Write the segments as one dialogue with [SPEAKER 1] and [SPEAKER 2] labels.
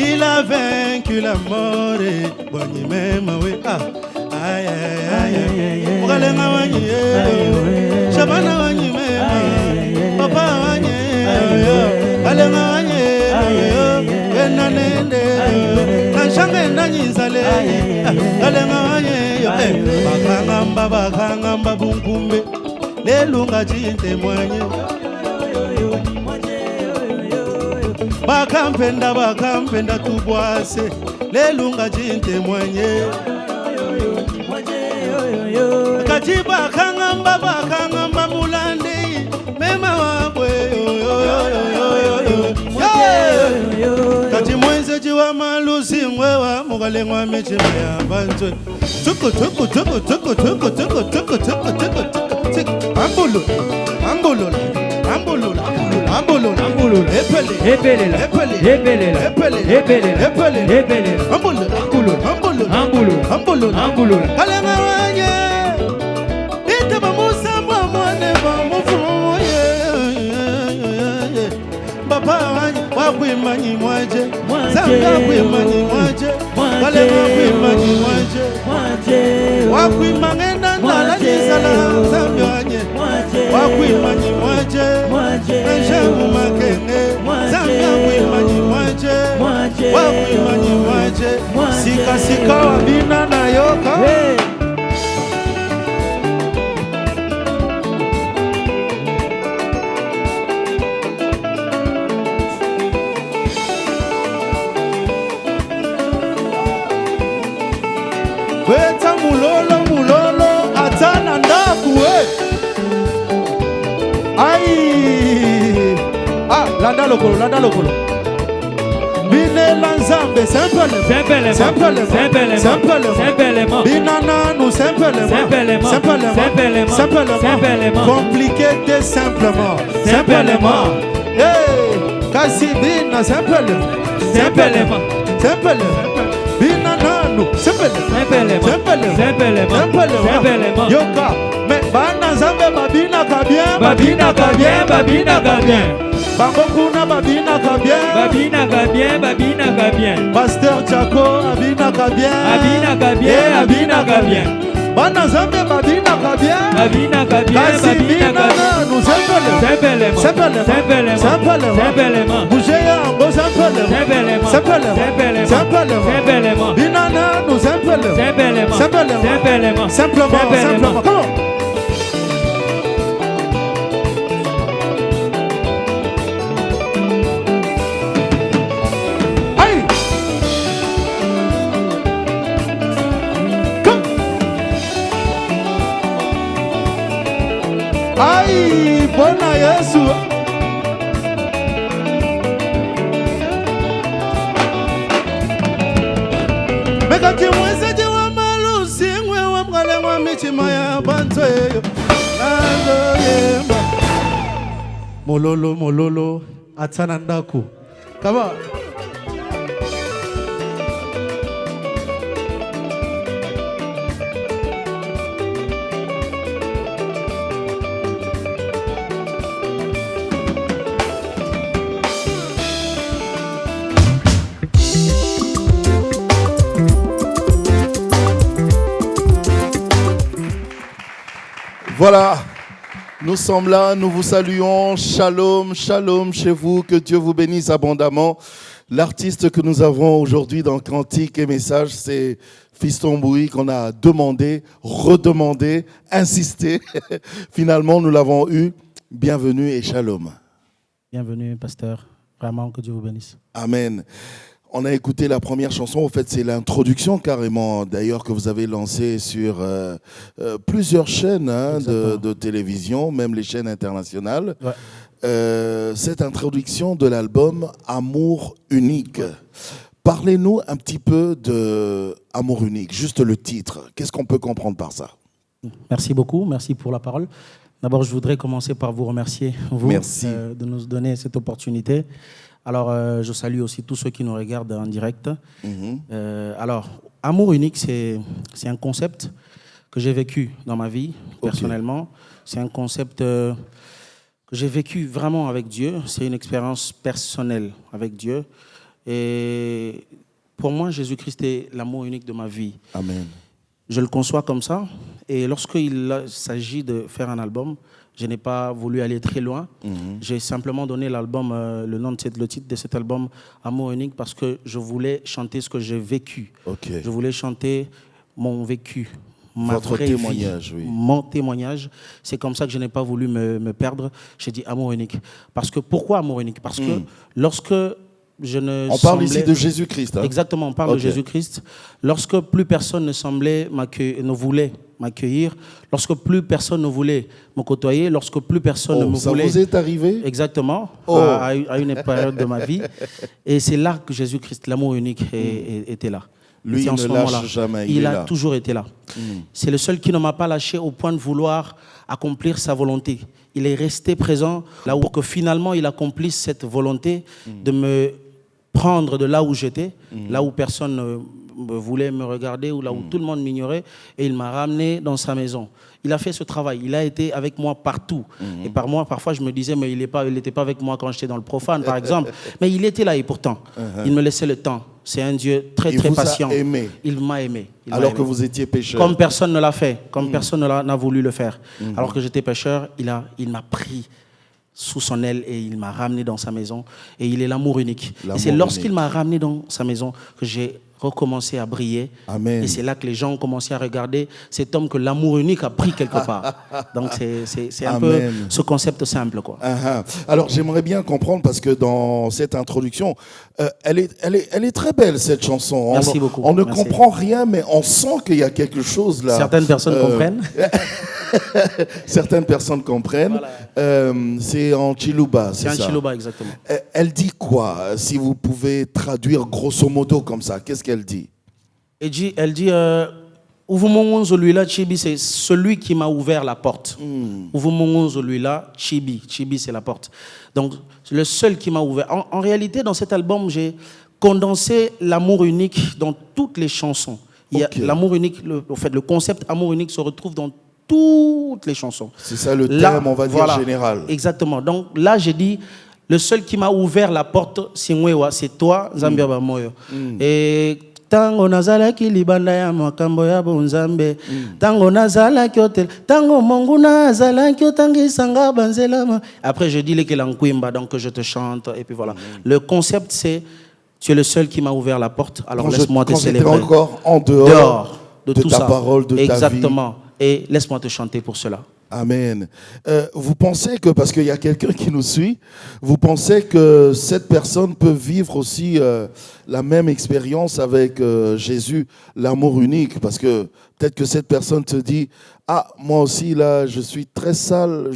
[SPEAKER 1] Il a vaincu la mort et Bonnie même oui ah aïe aïe aïe Mugalenga wanyi Shabana wanyi me Papa wanyi Galenga wanyi Enanende Nanshanga nanyi sale Galenga wanyi Bakangamba bunkumbe Lelunga jinte mwenye Bakampenda tubwase lelunga jinte mwenye Kajiba bakangamba mulande mema wabwe Kati mwenze jiwa malusi mwewa mugalengwa mechima ya banzwe Tuku Ambulu Epele Ambulu Kalema wanye Ita bamusa mwane bamufumu Baba wanye wakwimanyi mwaje Zanga kwimanyi mwaje Kalema kwimanyi mwaje Wakwimangenda nala jisala Zambi wanye Wakwimanyi mwaje Nenshamu makene Zambia kwimanyi mwaje Wakwimanyi mwaje Sika wabina na yoka Weta mulolo Atana ndaku Aïe Landa lokolo Bine lanzambe simplement Binananu simplement Compliqué simplement Hey Kasi bina simplement Binananu simplement Yoka Mais bana zambe babina ka bien Bangokuna babina ka bien Pasteur Chako abina ka bien Bana zambe babina ka bien Kasi bina nous simplement Bouger yango simplement Binana nous simplement Comment Aïe, bona Yesu Mekati mwese jiwa malusi Ngwe wa mgale wa michima ya bantoyo Nando yemba Mololo Atana ndaku Come on
[SPEAKER 2] Voilà, nous sommes là, nous vous saluons. Shalom, shalom chez vous, que Dieu vous bénisse abondamment. L'artiste que nous avons aujourd'hui dans Cantique et Message, c'est Fiston Bouy, qu'on a demandé, redemandé, insisté. Finalement, nous l'avons eu. Bienvenue et shalom.
[SPEAKER 3] Bienvenue, pasteur. Vraiment, que Dieu vous bénisse.
[SPEAKER 2] Amen. On a écouté la première chanson, en fait c'est l'introduction carrément, d'ailleurs que vous avez lancée sur plusieurs chaînes de télévision, même les chaînes internationales. Ouais. Cette introduction de l'album Amour unique. Ouais. Parlez-nous un petit peu de Amour unique, juste le titre. Qu'est-ce qu'on peut comprendre par ça?
[SPEAKER 3] Merci beaucoup, merci pour la parole. D'abord, je voudrais commencer par vous remercier, vous, de nous donner cette opportunité. Alors, je salue aussi tous ceux qui nous regardent en direct. Alors, Amour unique, c'est un concept que j'ai vécu dans ma vie, personnellement. Okay. C'est un concept que j'ai vécu vraiment avec Dieu. C'est une expérience personnelle avec Dieu. Et pour moi, Jésus-Christ est l'amour unique de ma vie.
[SPEAKER 2] Amen.
[SPEAKER 3] Je le conçois comme ça. Et lorsqu'il s'agit de faire un album, je n'ai pas voulu aller très loin. J'ai simplement donné l'album, le titre de cet album, Amour unique, parce que je voulais chanter ce que j'ai vécu.
[SPEAKER 2] Okay.
[SPEAKER 3] Je voulais chanter mon vécu,
[SPEAKER 2] votre témoignage, oui.
[SPEAKER 3] Mon témoignage. C'est comme ça que je n'ai pas voulu me perdre. J'ai dit Amour unique. Parce que, pourquoi Amour unique? Parce que lorsque je ne
[SPEAKER 2] On parle ici de Jésus-Christ. Hein?
[SPEAKER 3] Exactement, on parle de Jésus-Christ. Lorsque plus personne ne voulait m'accueillir, lorsque plus personne ne voulait me côtoyer, lorsque plus personne ne me voulait...
[SPEAKER 2] Ça vous est arrivé?
[SPEAKER 3] Exactement, à une période de ma vie. Et c'est là que Jésus-Christ, l'amour unique, était là.
[SPEAKER 2] Lui, il ne lâche jamais.
[SPEAKER 3] Il a toujours été là. C'est le seul qui ne m'a pas lâché au point de vouloir accomplir sa volonté. Il est resté présent là où que finalement il accomplisse cette volonté de me prendre de là où j'étais, là où personne ne voulait me regarder, ou là où tout le monde m'ignorait, et il m'a ramené dans sa maison. Il a fait ce travail, il a été avec moi partout. Et parfois je me disais, mais il n'était pas avec moi quand j'étais dans le profane, par exemple. Mais il était là, et pourtant, il me laissait le temps. C'est un Dieu très patient.
[SPEAKER 2] Aimé.
[SPEAKER 3] Il m'a aimé.
[SPEAKER 2] Alors que vous étiez pécheur.
[SPEAKER 3] Comme personne ne l'a fait, comme personne n'a voulu le faire. Alors que j'étais pécheur, il m'a pris sous son aile et il m'a ramené dans sa maison. Et il est l'amour unique. Et c'est lorsqu'il m'a ramené dans sa maison que j'ai recommencé à briller.
[SPEAKER 2] Amen.
[SPEAKER 3] Et c'est là que les gens ont commencé à regarder cet homme que l'amour unique a pris quelque part. Donc c'est un peu ce concept simple, quoi.
[SPEAKER 2] Alors j'aimerais bien comprendre, parce que dans cette introduction, elle est très belle, cette chanson.
[SPEAKER 3] Merci beaucoup.
[SPEAKER 2] On ne comprend rien, mais on sent qu'il y a quelque chose là.
[SPEAKER 3] Certaines personnes comprennent.
[SPEAKER 2] Certaines personnes comprennent. Voilà. C'est en Chiluba, c'est ça?
[SPEAKER 3] C'est en Chiluba, exactement.
[SPEAKER 2] Elle dit quoi? Si vous pouvez traduire grosso modo comme ça, qu'est-ce qu'elle dit?
[SPEAKER 3] Elle dit Uvumongonzo-lui-là, Chibi, c'est celui qui m'a ouvert la porte. Uvumongonzo-lui-là, Chibi. Chibi, c'est la porte. Donc, le seul qui m'a ouvert. En réalité, dans cet album, j'ai condensé l'amour unique dans toutes les chansons. L'amour unique, le concept amour unique se retrouve dans toutes les chansons.
[SPEAKER 2] C'est ça le terme, on va dire, général.
[SPEAKER 3] Exactement. Donc là, j'ai dit, le seul qui m'a ouvert la porte, c'est toi, Zambia Bamoyo. Et tango nazalaki libanda ya makambo ya bonzambe, tango nazalaki hotel, tango mongu nazalaki otangisanga banzelama. Après, je dis les kelankwimba, donc je te chante, et puis voilà. Le concept, c'est, tu es le seul qui m'a ouvert la porte, alors laisse-moi te célébrer.
[SPEAKER 2] Encore en dehors
[SPEAKER 3] de
[SPEAKER 2] tout
[SPEAKER 3] ta
[SPEAKER 2] parole, de ta vie.
[SPEAKER 3] Exactement. Et laisse-moi te chanter pour cela.
[SPEAKER 2] Amen. Vous pensez que, parce qu'il y a quelqu'un qui nous suit, vous pensez que cette personne peut vivre aussi la même expérience avec Jésus, l'amour unique? Parce que peut-être que cette personne te dit, ah, moi aussi, là, je suis très sale,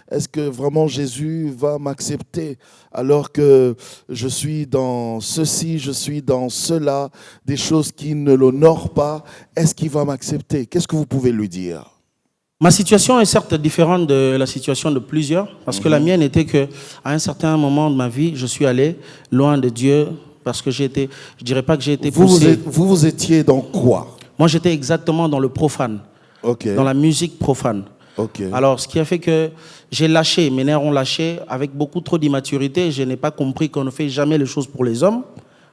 [SPEAKER 2] est-ce que vraiment Jésus va m'accepter alors que je suis dans ceci, je suis dans cela, des choses qui ne l'honorent pas, est-ce qu'il va m'accepter? Qu'est-ce que vous pouvez lui dire?
[SPEAKER 3] Ma situation est certes différente de la situation de plusieurs, parce que la mienne était qu'à un certain moment de ma vie, je suis allé loin de Dieu, parce que je dirais pas que j'ai été poussé.
[SPEAKER 2] Vous étiez dans quoi?
[SPEAKER 3] Moi, j'étais exactement dans le profane, dans la musique profane. Alors, ce qui a fait que j'ai lâché, mes nerfs ont lâché, avec beaucoup trop d'immaturité. Je n'ai pas compris qu'on ne fait jamais les choses pour les hommes,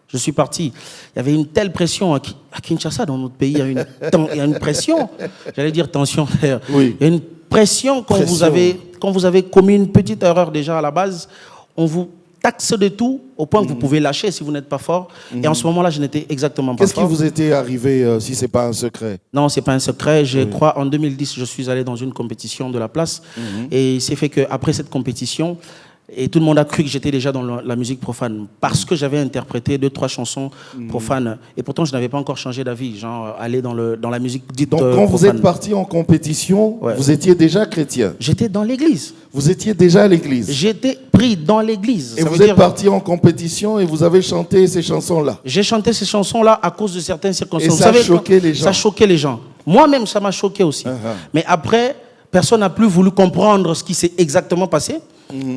[SPEAKER 3] Je suis parti. Il y avait une telle pression à Kinshasa, dans notre pays. Il y a une pression. J'allais dire tension.
[SPEAKER 2] Oui.
[SPEAKER 3] Il y a une pression quand vous avez commis une petite erreur déjà à la base. On vous taxe de tout au point que vous pouvez lâcher si vous n'êtes pas fort. Et en ce moment-là, je n'étais exactement pas fort.
[SPEAKER 2] Qu'est-ce qui vous était arrivé, si ce n'est pas un secret?
[SPEAKER 3] Non, ce n'est pas un secret. Je crois en 2010, je suis allé dans une compétition de la place. Et il s'est fait qu'après cette compétition, et tout le monde a cru que j'étais déjà dans la musique profane parce que j'avais interprété 2-3 chansons profanes. Et pourtant, je n'avais pas encore changé d'avis, genre aller dans la musique dite
[SPEAKER 2] Donc, quand
[SPEAKER 3] profane.
[SPEAKER 2] vous êtes parti en compétition, vous étiez déjà chrétien?
[SPEAKER 3] J'étais dans l'église.
[SPEAKER 2] Vous étiez déjà à l'église?
[SPEAKER 3] J'étais pris dans l'église.
[SPEAKER 2] Et vous êtes parti en compétition et vous avez chanté ces chansons-là?
[SPEAKER 3] J'ai chanté ces chansons-là à cause de certaines circonstances.
[SPEAKER 2] Et ça a choqué les gens?
[SPEAKER 3] Ça choquait les gens. Moi-même, ça m'a choqué aussi. Mais après, personne n'a plus voulu comprendre ce qui s'est exactement passé.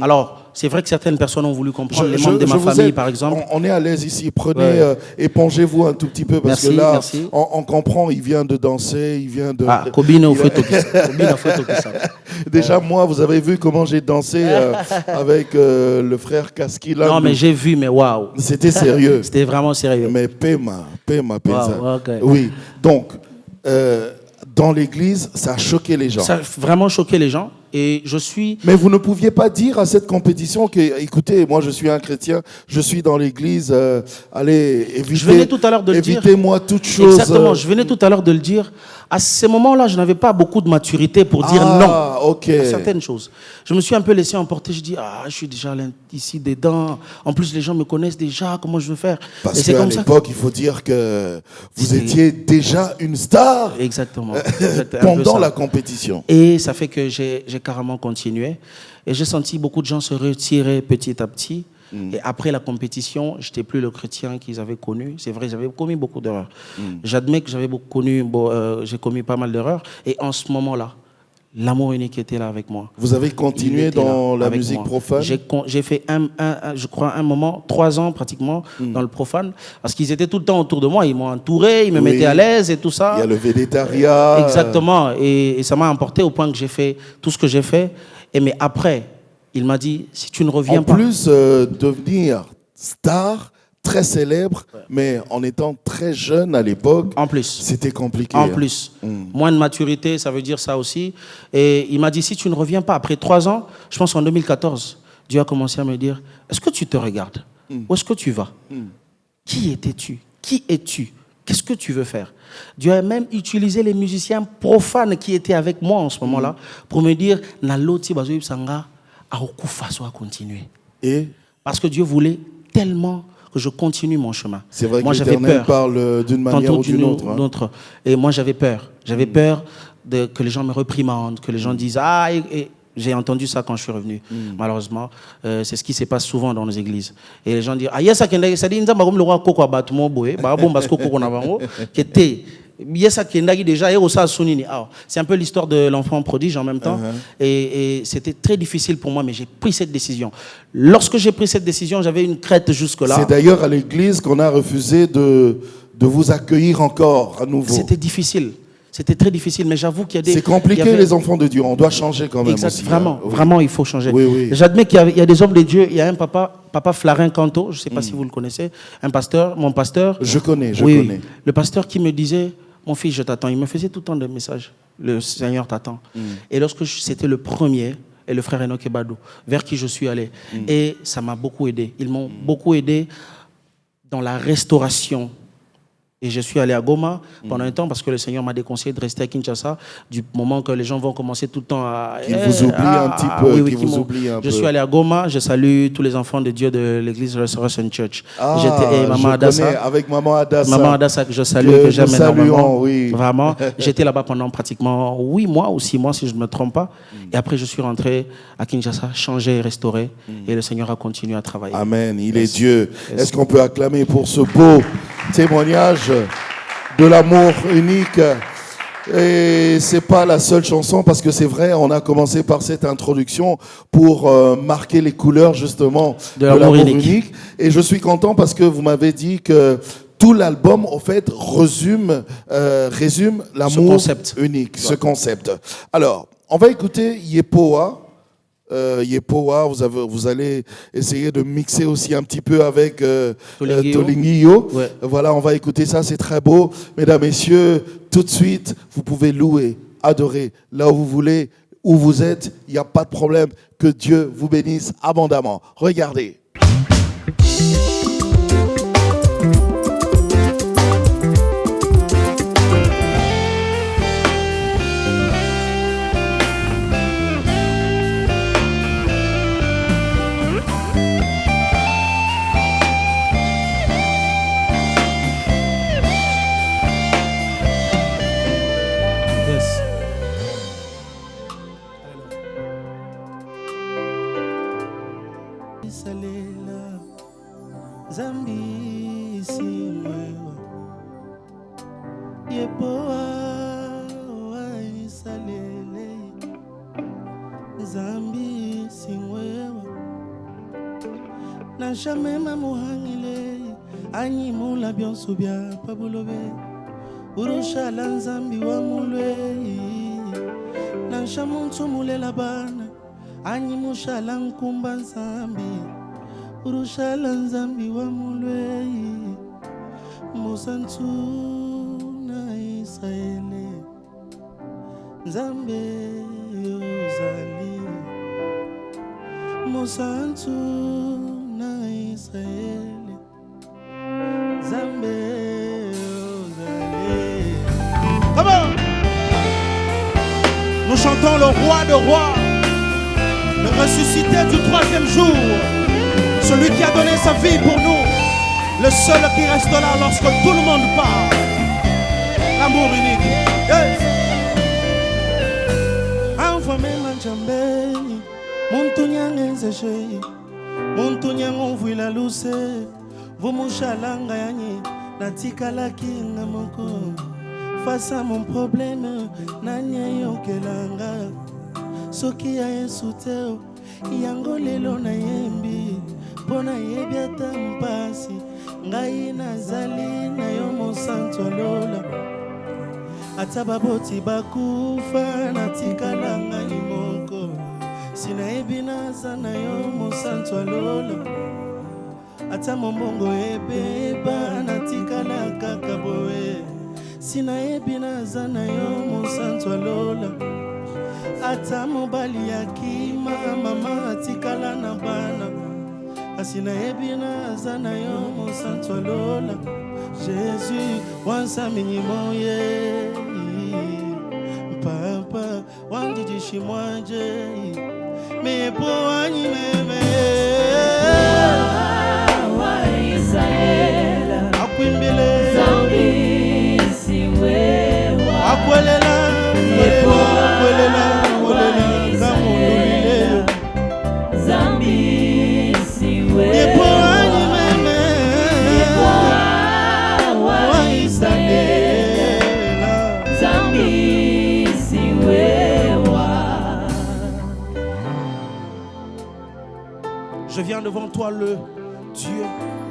[SPEAKER 3] Alors, c'est vrai que certaines personnes ont voulu comprendre, les membres de ma famille, par exemple.
[SPEAKER 2] On est à l'aise ici. Prenez, épongez-vous un tout petit peu parce que là, on comprend, il vient de danser, il vient de...
[SPEAKER 3] Ah, Kobino Foto.
[SPEAKER 2] Déjà, moi, vous avez vu comment j'ai dansé avec le frère Kaskila.
[SPEAKER 3] Non, mais j'ai vu, mais waouh.
[SPEAKER 2] C'était sérieux.
[SPEAKER 3] C'était vraiment sérieux.
[SPEAKER 2] Mais Pema.
[SPEAKER 3] Wow, okay.
[SPEAKER 2] Oui, donc... dans l'église, ça a choqué les gens.
[SPEAKER 3] Ça a vraiment choqué les gens. Et je suis...
[SPEAKER 2] Mais vous ne pouviez pas dire à cette compétition que, écoutez, moi je suis un chrétien, je suis dans l'église, allez, évitez-moi toute chose.
[SPEAKER 3] Exactement, je venais tout à l'heure de le dire. À ces moments-là, je n'avais pas beaucoup de maturité pour dire non à certaines choses. Je me suis un peu laissé emporter. Je dis, je suis déjà ici dedans. En plus, les gens me connaissent déjà. Comment je veux faire?
[SPEAKER 2] Parce qu'à l'époque, il faut dire que vous étiez déjà une star.
[SPEAKER 3] Exactement.
[SPEAKER 2] Pendant la compétition.
[SPEAKER 3] Et ça fait que j'ai carrément continué. Et j'ai senti beaucoup de gens se retirer petit à petit. Et après la compétition, je n'étais plus le chrétien qu'ils avaient connu. C'est vrai, j'avais commis beaucoup d'erreurs. J'admets que j'ai commis pas mal d'erreurs. Et en ce moment-là, l'amour unique était là avec moi.
[SPEAKER 2] Vous avez continué dans la musique profane?
[SPEAKER 3] J'ai fait, je crois, un moment, 3 ans pratiquement, dans le profane. Parce qu'ils étaient tout le temps autour de moi. Ils m'ont entouré, ils me mettaient à l'aise et tout ça.
[SPEAKER 2] Il y a le végétariat.
[SPEAKER 3] Exactement. Et ça m'a emporté au point que j'ai fait tout ce que j'ai fait. Mais après, il m'a dit, si tu ne reviens pas...
[SPEAKER 2] En plus, devenir star, très célèbre, mais en étant très jeune à l'époque, c'était compliqué.
[SPEAKER 3] En plus, moins de maturité, ça veut dire ça aussi. Et il m'a dit, si tu ne reviens pas, après 3 ans, je pense en 2014, Dieu a commencé à me dire, est-ce que tu te regardes? Où est-ce que tu vas? Qui étais-tu? Qui es-tu? Qu'est-ce que tu veux faire? Dieu a même utilisé les musiciens profanes qui étaient avec moi en ce moment-là pour me dire, Naloti Bazoïb Sanga, à continuer.
[SPEAKER 2] Et
[SPEAKER 3] parce que Dieu voulait tellement que je continue mon chemin.
[SPEAKER 2] C'est vrai que l'Éternel parle d'une manière ou d'une autre.
[SPEAKER 3] Et moi, j'avais peur. J'avais peur que les gens me réprimandent, que les gens disent « Ah !» et j'ai entendu ça quand je suis revenu. Malheureusement, c'est ce qui se passe souvent dans nos églises. Et les gens disent « Ah, ça dit, le roi Koko Abatumo Boé, parce que Koko Navango, qui était... C'est un peu l'histoire de l'enfant prodige en même temps. Et c'était très difficile pour moi, mais j'ai pris cette décision. Lorsque j'ai pris cette décision, j'avais une crête jusque-là.
[SPEAKER 2] C'est d'ailleurs à l'église qu'on a refusé de vous accueillir encore à nouveau.
[SPEAKER 3] C'était difficile. C'était très difficile, mais j'avoue qu'il y a des...
[SPEAKER 2] C'est compliqué, les enfants de Dieu. On doit changer quand même aussi.
[SPEAKER 3] Vraiment, vraiment, il faut changer.
[SPEAKER 2] Oui.
[SPEAKER 3] J'admets qu'il y a des hommes de Dieu. Il y a un papa Flarin Canto, je ne sais pas si vous le connaissez, un pasteur, mon pasteur.
[SPEAKER 2] Je connais.
[SPEAKER 3] Le pasteur qui me disait... Mon fils, je t'attends. Il me faisait tout le temps des messages. Le Seigneur t'attend. Et lorsque c'était le premier, et le frère Enoch Ebadou, vers qui je suis allé, et ça m'a beaucoup aidé. Ils m'ont beaucoup aidé dans la restauration. Et je suis allé à Goma pendant un temps parce que le Seigneur m'a déconseillé de rester à Kinshasa du moment que les gens vont commencer tout le temps à...
[SPEAKER 2] Qu'ils vous oublient un petit peu.
[SPEAKER 3] Je suis allé à Goma, je salue tous les enfants de Dieu de l'église Restoration Church.
[SPEAKER 2] Et Maman Adassa. Avec Maman Adassa.
[SPEAKER 3] Maman Adassa que je salue, que j'aime énormément.
[SPEAKER 2] Oui.
[SPEAKER 3] Vraiment. J'étais là-bas pendant pratiquement 8 mois ou 6 mois si je ne me trompe pas. Et après je suis rentré à Kinshasa, changé et restauré. Et le Seigneur a continué à travailler.
[SPEAKER 2] Amen, il est Dieu. Est-ce qu'on peut acclamer pour ce beau témoignage de l'amour unique? Et c'est pas la seule chanson parce que c'est vrai, on a commencé par cette introduction pour marquer les couleurs justement de l'amour unique. Et je suis content parce que vous m'avez dit que tout l'album, au fait, résume l'amour unique, ce concept. Alors, on va écouter Yepoa. Yepoa, vous allez essayer de mixer aussi un petit peu avec
[SPEAKER 3] Tolingio.
[SPEAKER 2] Tolingio.
[SPEAKER 3] Ouais.
[SPEAKER 2] Voilà, on va écouter ça, c'est très beau. Mesdames, messieurs, tout de suite, vous pouvez louer, adorer là où vous voulez, où vous êtes, il n'y a pas de problème. Que Dieu vous bénisse abondamment. Regardez.
[SPEAKER 3] Yes.
[SPEAKER 1] Isalela, Zambi simwewa, Yepoa wa isalele, Zambi simwewa, na shamema muhangile, anyi mula bionsu bia pabulobe, urusha lanzambi wa mulwe, na shamuntu mulela bana, anyi mushala nkumba nzambi urushala nzambi wa mulwei musantu na Israeli nzambe yozali musantu na Israeli nzambe yozali. Comment? Nous chantons le roi de rois, le ressuscité du troisième jour, celui qui a donné sa vie pour nous, le seul qui reste là lorsque tout le monde part. L'amour unique. Yes. Envoie-moi manjambeni, muntu nyangenze shei, muntu nyangovui la luce, vumushalanga yanyi, natikala kinga moko, face à mon problème, nanye yokelanga. Soki ya Yesu teo yango lelo na yembi pona yebi ata mpasi ngai nazali na yo mosantu alola ata baboti bakufa natikala ngai moko sinayebi naza na yo mosantu alola ata mombongo ebeba natikala kaka boye sinayebi naza na yo mosantu alola ata mobali ya kima mama atikala na bana kasi nayebi naza na yo mosantu alola Jésus wansa minyimo ye papa wanjijishimwaje mepo wanyi meme wa Israela akwimbile zambi siwewa akwelela akwelela zambi siwe wa Israela zambi siwewa. Je viens devant toi le Dieu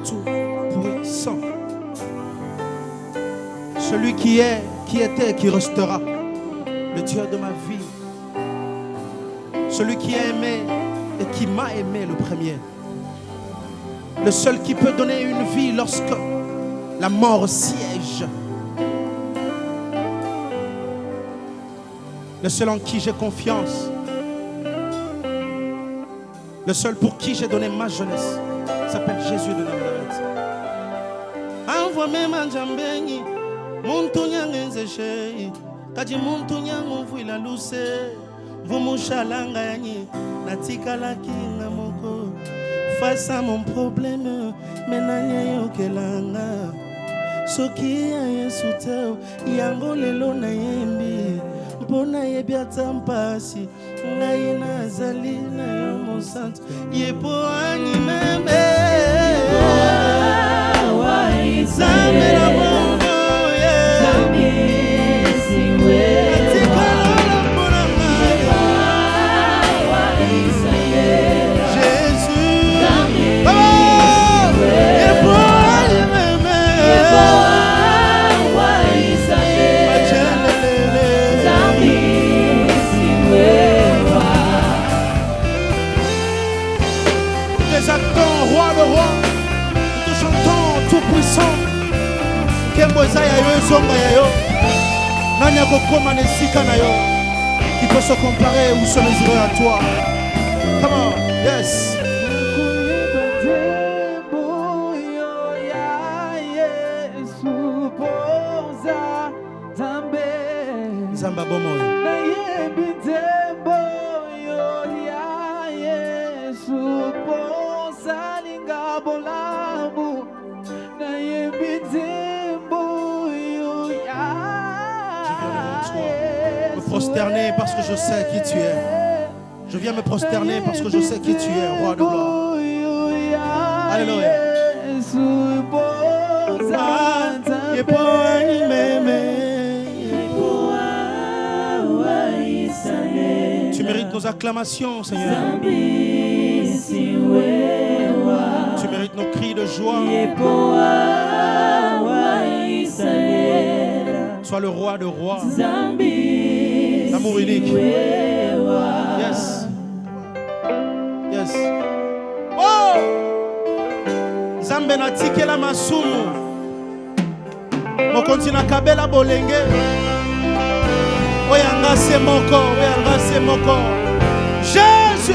[SPEAKER 1] tout-puissant, celui qui est, qui était et qui restera, le Dieu de ma vie, celui qui a aimé et qui m'a aimé le premier, le seul qui peut donner une vie lorsque la mort siège, le seul en qui j'ai confiance, le seul pour qui j'ai donné ma jeunesse, s'appelle Jésus de Nazareth. Envoie-moi manjambeni, muntu nyangenze shei, kaji muntu nyangovu ila luce, vumushalanga yanyi, natikala kinga moko, face à mon problème, menanye yokelanga, soki ya Yesu teo, yango lelo na yembi, mpona yebi ata mpasi, ngai nazali na yo mosantu, yepo anyi meme, wa Israela bongo, zambi siwe. kozonga ya yo? Nani akokoma na esika na yo? Qui peut se comparer ou se mesurer à toi? Come on, yes. Zamba bomoy. Me prosterner parce que je sais qui tu es. Je viens me prosterner parce que je sais qui tu es, roi de gloire. Alléluia. Tu mérites nos acclamations, Seigneur. Tu mérites nos cris de joie. Sois le roi de rois. L'amour unique. Yes. Yes. Oh! Zambe na tikela masumu. Mokonzi na kabela bolenge. Oyanga se moko, oyanga se moko. Jésus.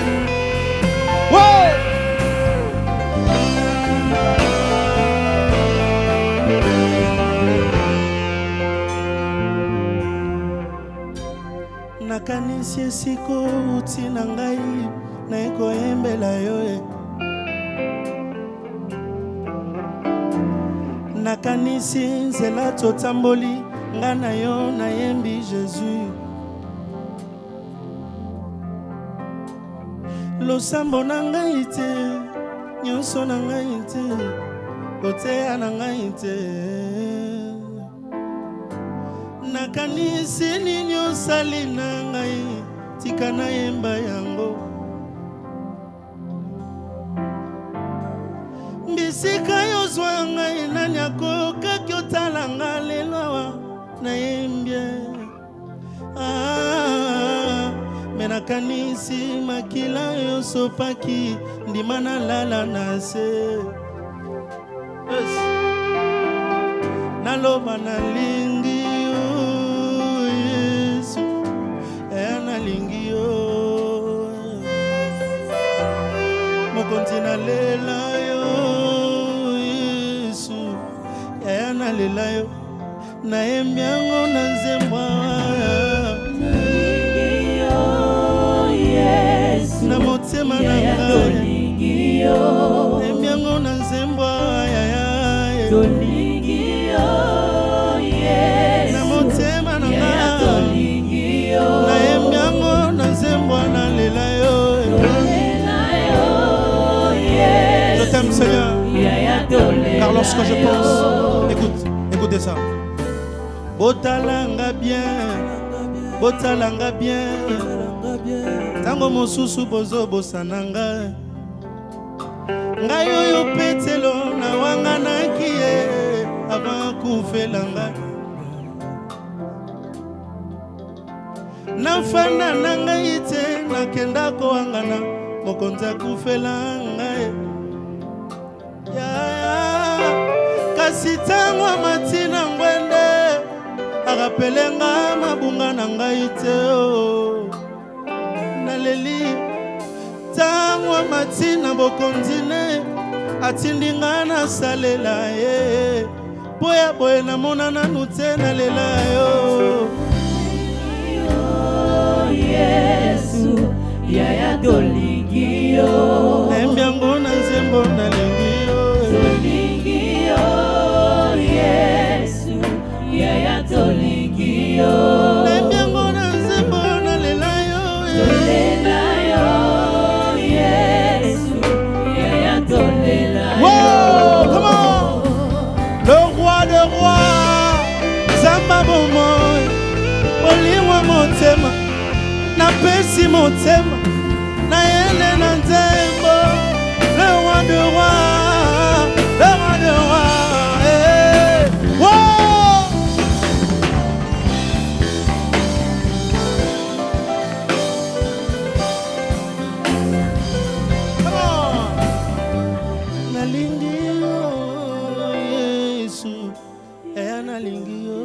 [SPEAKER 1] Ouais. Nakanisi esiko uti na ngai na ekoyembela yo e. Nakanisi nzela totamboli nga na yo nayembi Jésus. Losambo na ngai te, nyonso na ngai te, koteya na ngai te. Nakanisi nini osali na ngai, tika nayemba yango. Bisika yozwa ngai nani akokaki otala nga lelo nayembie. Me nakanisi makila yosopaki ndima nalala na se. Yes. Naloba nalingi yo Yesu, nalingi yo. Mokonzi nalela yo Yesu, nalela yo. Nayembi yango na nzemba. Na motema na ngai nayembi na nzembo na motema na ngai nayembi na nzembo nalela yo. Je t'aime Seigneur, car lorsque je pense, écoutez ça. Botalanga bien tango mosusu bozo bosananga ngai oyo petelo na wanga nakie avant kufela ngai nafanda na ngai te nakenda koangana mokonzi akufela ngai kasi tango matina ngwende akapelenga mabunga na ngai te naleli tango matina bokonzine atindinga na salela ye boya boye na mona nanu te nalela yo.
[SPEAKER 4] Yesu yaya tolingi yo
[SPEAKER 1] nembiango na nzembo nalingi yo
[SPEAKER 4] tolingi yo Yesu yaya tolingi yo
[SPEAKER 1] nembiango na nzembo nalela yo
[SPEAKER 4] tolela yo Yesu yaya tolela yo.
[SPEAKER 1] Come on, le roi de rois Zamba bomoy oliwa motema na pesi motema na yele na nzembo. Le roi de rois, le roi de rois, eh. Wow! Come on. Nalingi yo Yesu, nalingi yo.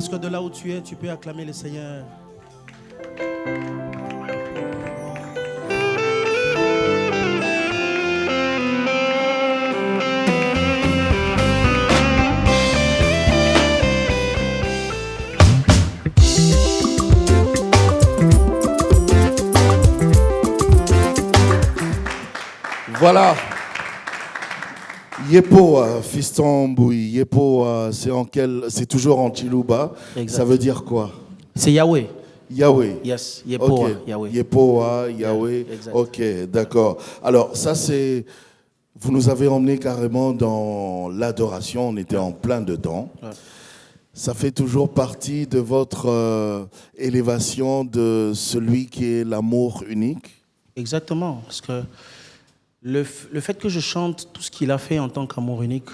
[SPEAKER 3] Est-ce que de là où tu es, tu peux acclamer le Seigneur?
[SPEAKER 2] Voilà. Yepo, fiston Mbouy. Yepo, c'est toujours en Chiluba.
[SPEAKER 3] Exact.
[SPEAKER 2] Ça veut dire quoi?
[SPEAKER 3] C'est Yahweh.
[SPEAKER 2] Yahweh.
[SPEAKER 3] Yes, Yepoa,
[SPEAKER 2] Ok.
[SPEAKER 3] Yahweh.
[SPEAKER 2] Yepoa, Yahweh.
[SPEAKER 3] Exact.
[SPEAKER 2] Ok, d'accord. Alors, ça, c'est. Vous nous avez emmenés carrément dans l'adoration. On était en plein dedans.
[SPEAKER 3] Ouais.
[SPEAKER 2] Ça fait toujours partie de votre élévation de celui qui est l'amour unique.
[SPEAKER 3] Exactement, parce que le fait que je chante tout ce qu'il a fait en tant qu'amour unique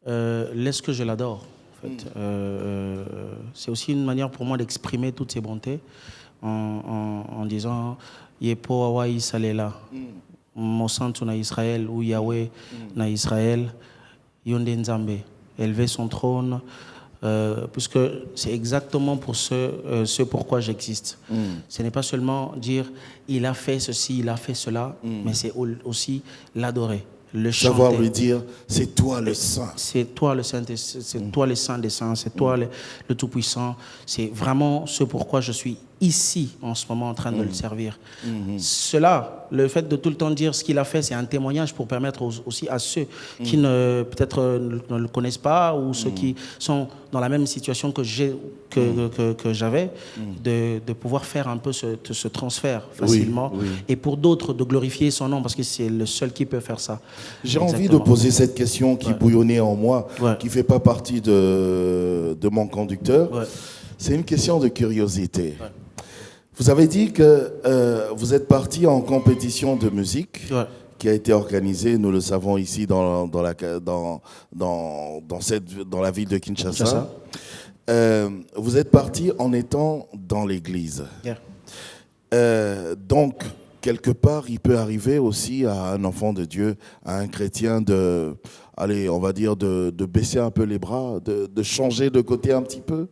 [SPEAKER 3] laisse que je l'adore. En fait. C'est aussi une manière pour moi d'exprimer toutes ses bontés en disant Yepo Hawaii Salela, mon santo na Israël, ou Yahweh na Israël, Yonde Nzambe, élever son trône. Puisque c'est exactement pour ce pourquoi j'existe. Ce n'est pas seulement dire il a fait ceci, il a fait cela, mais c'est aussi l'adorer, le chanter.
[SPEAKER 2] Savoir lui dire, c'est toi le Saint.
[SPEAKER 3] C'est toi le Saint, c'est toi le Saint des Saints, c'est toi le Tout-Puissant. C'est vraiment ce pourquoi je suis ici en ce moment en train de le servir. Cela, le fait de tout le temps dire ce qu'il a fait, c'est un témoignage pour permettre aussi à ceux qui peut-être ne le connaissent pas ou ceux qui sont dans la même situation que j'avais, de pouvoir faire un peu ce transfert facilement.
[SPEAKER 2] Oui, oui.
[SPEAKER 3] Et pour d'autres, de glorifier son nom parce que c'est le seul qui peut faire ça.
[SPEAKER 2] J'ai envie de poser cette question qui bouillonnait en moi, qui ne fait pas partie de mon conducteur.
[SPEAKER 3] Ouais.
[SPEAKER 2] C'est une question de curiosité. Ouais. Vous avez dit que vous êtes parti en compétition de musique qui a été organisée, nous le savons ici dans la ville de Kinshasa. Vous êtes parti en étant dans l'église. Yeah. Donc, quelque part, il peut arriver aussi à un enfant de Dieu, à un chrétien de baisser un peu les bras, de changer de côté un petit peu.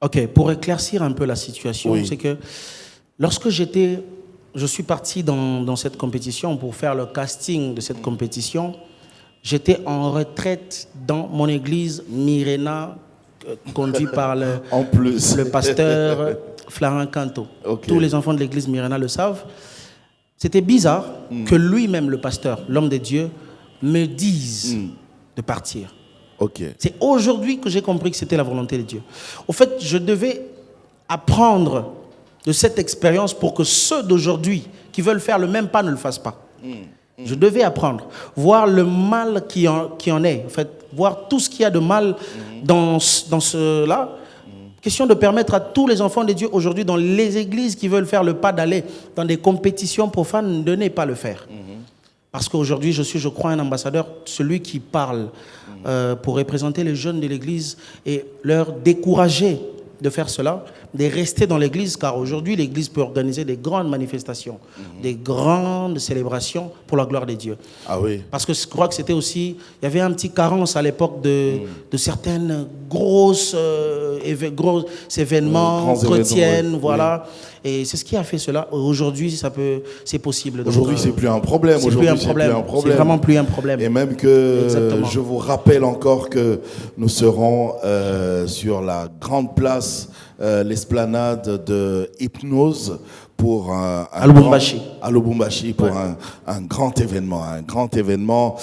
[SPEAKER 3] Ok, pour éclaircir un peu la situation, c'est que lorsque je suis parti dans cette compétition pour faire le casting de cette compétition, j'étais en retraite dans mon église Mirena, conduit par le pasteur Florent Canto. Okay. Tous les enfants de l'église Mirena le savent. C'était bizarre que lui-même, le pasteur, l'homme de Dieu, me dise de partir.
[SPEAKER 2] Okay.
[SPEAKER 3] C'est aujourd'hui que j'ai compris que c'était la volonté de Dieu. Au fait, je devais apprendre de cette expérience pour que ceux d'aujourd'hui qui veulent faire le même pas ne le fassent pas. Je devais apprendre, voir le mal qui en est, en fait, voir tout ce qu'il y a de mal dans cela. Question de permettre à tous les enfants de Dieu aujourd'hui dans les églises qui veulent faire le pas d'aller dans des compétitions profanes de ne pas le faire. Parce qu'aujourd'hui, je suis, je crois, un ambassadeur, celui qui parle pour représenter les jeunes de l'église et leur décourager de faire cela, de rester dans l'église, car aujourd'hui, l'église peut organiser des grandes manifestations, des grandes célébrations pour la gloire de Dieu.
[SPEAKER 2] Ah oui.
[SPEAKER 3] Parce que je crois que c'était aussi, il y avait un petit carence à l'époque de certaines gros événements chrétiens, voilà. Oui. Et c'est ce qui a fait cela. Aujourd'hui, c'est possible.
[SPEAKER 2] Aujourd'hui, c'est plus un problème.
[SPEAKER 3] C'est plus un problème. C'est vraiment plus un problème.
[SPEAKER 2] Et même que je vous rappelle encore que nous serons sur la grande place, l'esplanade de Hypnose pour à Lubumbashi pour un grand événement,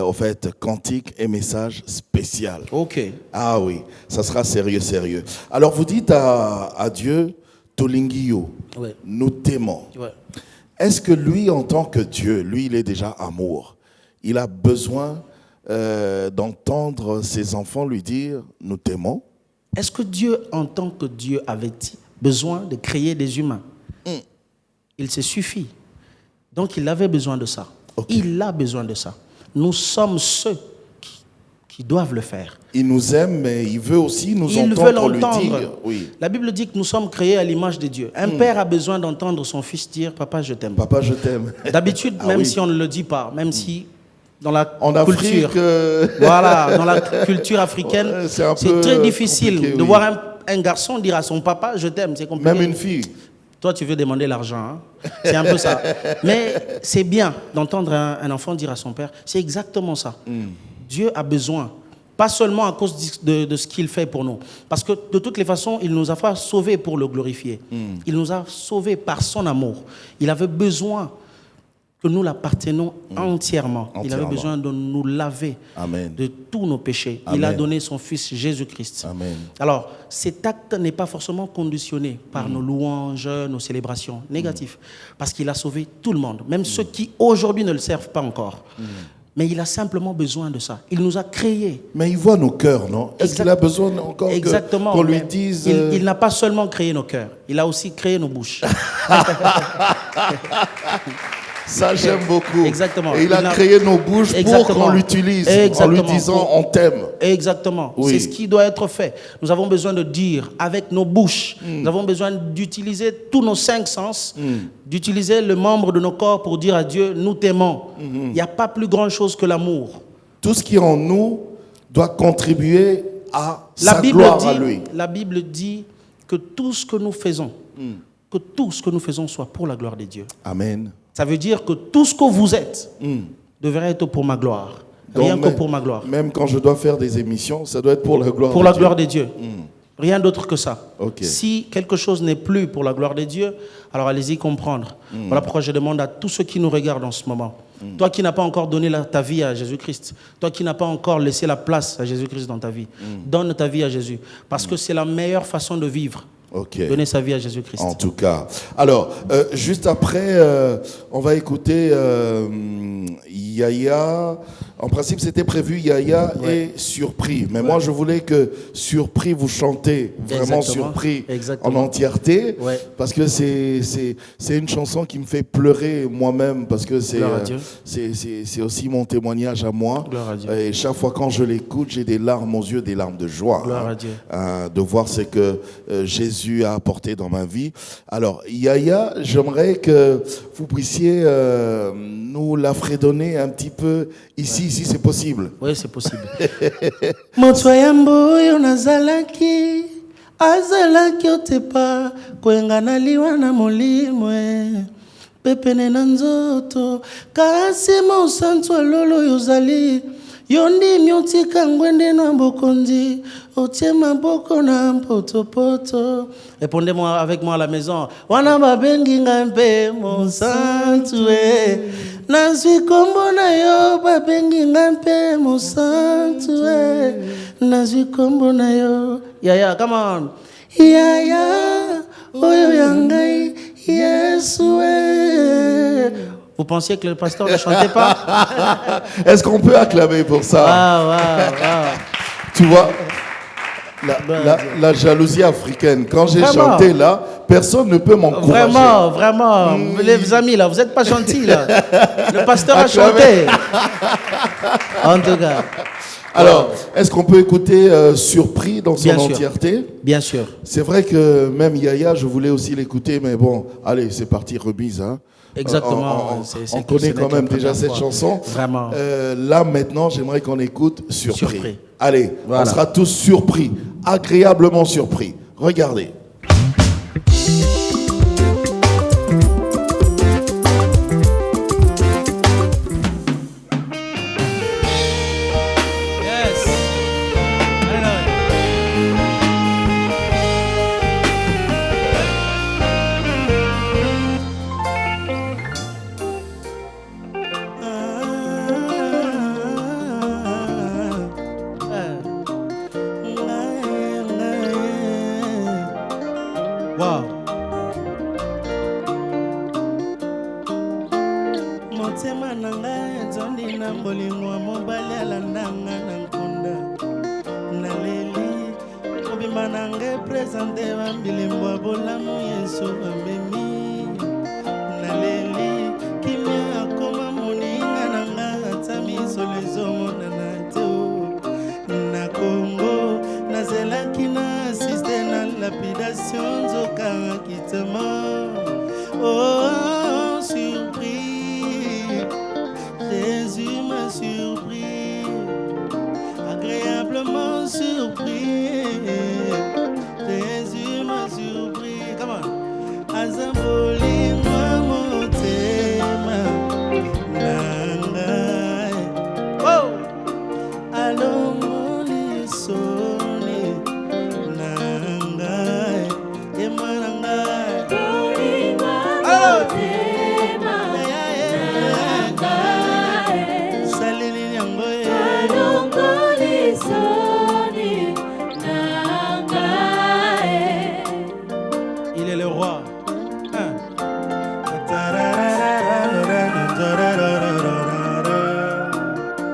[SPEAKER 2] au fait, cantique et message spécial.
[SPEAKER 3] Ok.
[SPEAKER 2] Ah oui, ça sera sérieux. Alors vous dites à Dieu, Tolingio, nous t'aimons. Ouais. Est-ce que lui, en tant que Dieu, lui, il est déjà amour, il a besoin d'entendre ses enfants lui dire, nous t'aimons?
[SPEAKER 3] Est-ce que Dieu, en tant que Dieu, avait besoin de créer des humains? Il se suffit. Donc, il avait besoin de ça. Okay. Il a besoin de ça. Nous sommes ceux qui doivent le faire.
[SPEAKER 2] Il nous aime, mais il veut aussi nous entendre lui dire. Oui.
[SPEAKER 3] La Bible dit que nous sommes créés à l'image de Dieu. Un père a besoin d'entendre son fils dire « Papa, je t'aime ».
[SPEAKER 2] Papa, je t'aime.
[SPEAKER 3] D'habitude, même si on ne le dit pas, même si dans la
[SPEAKER 2] En
[SPEAKER 3] culture.
[SPEAKER 2] Afrique,
[SPEAKER 3] Voilà, dans la culture africaine,
[SPEAKER 2] Ouais, c'est un
[SPEAKER 3] c'est
[SPEAKER 2] peu
[SPEAKER 3] très difficile
[SPEAKER 2] compliqué,
[SPEAKER 3] de
[SPEAKER 2] oui.
[SPEAKER 3] voir un garçon dire à son papa, je t'aime, c'est compliqué.
[SPEAKER 2] même une fille.
[SPEAKER 3] Toi, tu veux demander l'argent, hein? C'est un peu ça. Mais c'est bien d'entendre un enfant dire à son père, c'est exactement ça. Dieu a besoin, pas seulement à cause de ce qu'il fait pour nous, parce que de toutes les façons, il nous a pas sauvés pour le glorifier. Il nous a sauvés par son amour. Il avait besoin que nous l'appartenons entièrement. Il avait besoin de nous laver
[SPEAKER 2] Amen.
[SPEAKER 3] de tous nos péchés. Il a
[SPEAKER 2] Amen.
[SPEAKER 3] donné son Fils Jésus-Christ.
[SPEAKER 2] Amen.
[SPEAKER 3] Alors, cet acte n'est pas forcément conditionné par nos louanges, nos célébrations. Négatif. Parce qu'il a sauvé tout le monde, même ceux qui aujourd'hui ne le servent pas encore. Mais il a simplement besoin de ça. Il nous a créés.
[SPEAKER 2] Mais il voit nos cœurs, non? Est-ce qu'il a besoin encore qu'on lui
[SPEAKER 3] mais
[SPEAKER 2] dise...
[SPEAKER 3] il n'a pas seulement créé nos cœurs, il a aussi créé nos bouches.
[SPEAKER 2] Ça, j'aime beaucoup.
[SPEAKER 3] Exactement.
[SPEAKER 2] Et il a créé nos bouches pour qu'on l'utilise en lui disant on t'aime.
[SPEAKER 3] Exactement.
[SPEAKER 2] Oui.
[SPEAKER 3] C'est ce qui doit être fait. Nous avons besoin de dire avec nos bouches. Nous avons besoin d'utiliser tous nos 5 sens, d'utiliser le membre de nos corps pour dire à Dieu, nous t'aimons. Il n'y a pas plus grand chose que l'amour.
[SPEAKER 2] Tout ce qui est en nous doit contribuer à sa gloire à lui.
[SPEAKER 3] La Bible dit que tout ce que nous faisons, soit pour la gloire de Dieu.
[SPEAKER 2] Amen.
[SPEAKER 3] Ça veut dire que tout ce que vous êtes devrait être pour ma gloire. Rien que pour ma gloire.
[SPEAKER 2] Même quand je dois faire des émissions, ça doit être pour la gloire de Dieu.
[SPEAKER 3] Pour la gloire de Dieu. Rien d'autre que ça.
[SPEAKER 2] Okay.
[SPEAKER 3] Si quelque chose n'est plus pour la gloire de Dieu, alors allez-y comprendre. Voilà pourquoi je demande à tous ceux qui nous regardent en ce moment, toi qui n'as pas encore donné ta vie à Jésus-Christ, toi qui n'as pas encore laissé la place à Jésus-Christ dans ta vie, donne ta vie à Jésus. Parce que c'est la meilleure façon de vivre.
[SPEAKER 2] Okay.
[SPEAKER 3] Donner sa vie à Jésus-Christ.
[SPEAKER 2] En tout cas. Alors, juste après, on va écouter Yaya. En principe, c'était prévu Yaya et Surpris. Mais moi, je voulais que Surpris, vous chantez vraiment Surpris en entièreté. Parce que c'est une chanson qui me fait pleurer moi-même. Parce que c'est aussi mon témoignage à moi. Et chaque fois quand je l'écoute, j'ai des larmes aux yeux, des larmes de joie.
[SPEAKER 3] Gloire à Dieu.
[SPEAKER 2] De voir ce que Jésus a apporté dans ma vie. Alors, Yaya, j'aimerais que vous puissiez nous la fredonner un petit peu ici, si c'est possible.
[SPEAKER 3] Oui, c'est possible. Motoyambo yo nazalaki azalaki otepa koengana liwa na molimo pepene na nzoto kasi mosantu alolo yozali yondi miotika ngwende na bokonzi otie maboko na poto. Répondez-moi avec moi à la maison. Wana babengi ngampe mosantu nazwi kombo na yo babengi ngampe mosantu nazwi kombo na yo. Yaya, come on. Yaya oyo yangai Yesu. Vous pensiez que le pasteur ne chantait pas?
[SPEAKER 2] Est-ce qu'on peut acclamer pour ça? Tu vois, la jalousie africaine. Quand j'ai chanté là, personne ne peut m'encourager.
[SPEAKER 3] Vraiment. Les amis là, vous n'êtes pas gentils là. Le pasteur a chanté. En tout cas.
[SPEAKER 2] Alors, est-ce qu'on peut écouter Surpris dans son entièreté?
[SPEAKER 3] Bien sûr.
[SPEAKER 2] C'est vrai que même Yaya, je voulais aussi l'écouter, mais bon, allez, c'est parti, remise. Hein.
[SPEAKER 3] Exactement.
[SPEAKER 2] On connaît quand même déjà cette chanson.
[SPEAKER 3] Vraiment.
[SPEAKER 2] Là, maintenant, j'aimerais qu'on écoute Surpris. Allez, on sera tous surpris, agréablement surpris. Regardez.
[SPEAKER 3] motema na ngai ezondi na bolingo ya mobali alandanga na nkunda naleli kobima na ngai présente bambilembo ya bolamu yesu bamemi naleli kimia akoma moninga na ngai ata misolo ezomonana te na Congo nazelaki na asiste na lapidation nzokanga kitema. Oh, surpris, Jésus m'a surpris.
[SPEAKER 1] surpris. Jésus m'a surpris. Come on. Azaboli motema nangai. Oh. Alomoni soni nangai. Emanangai. Salini yangoe. Il est le roi.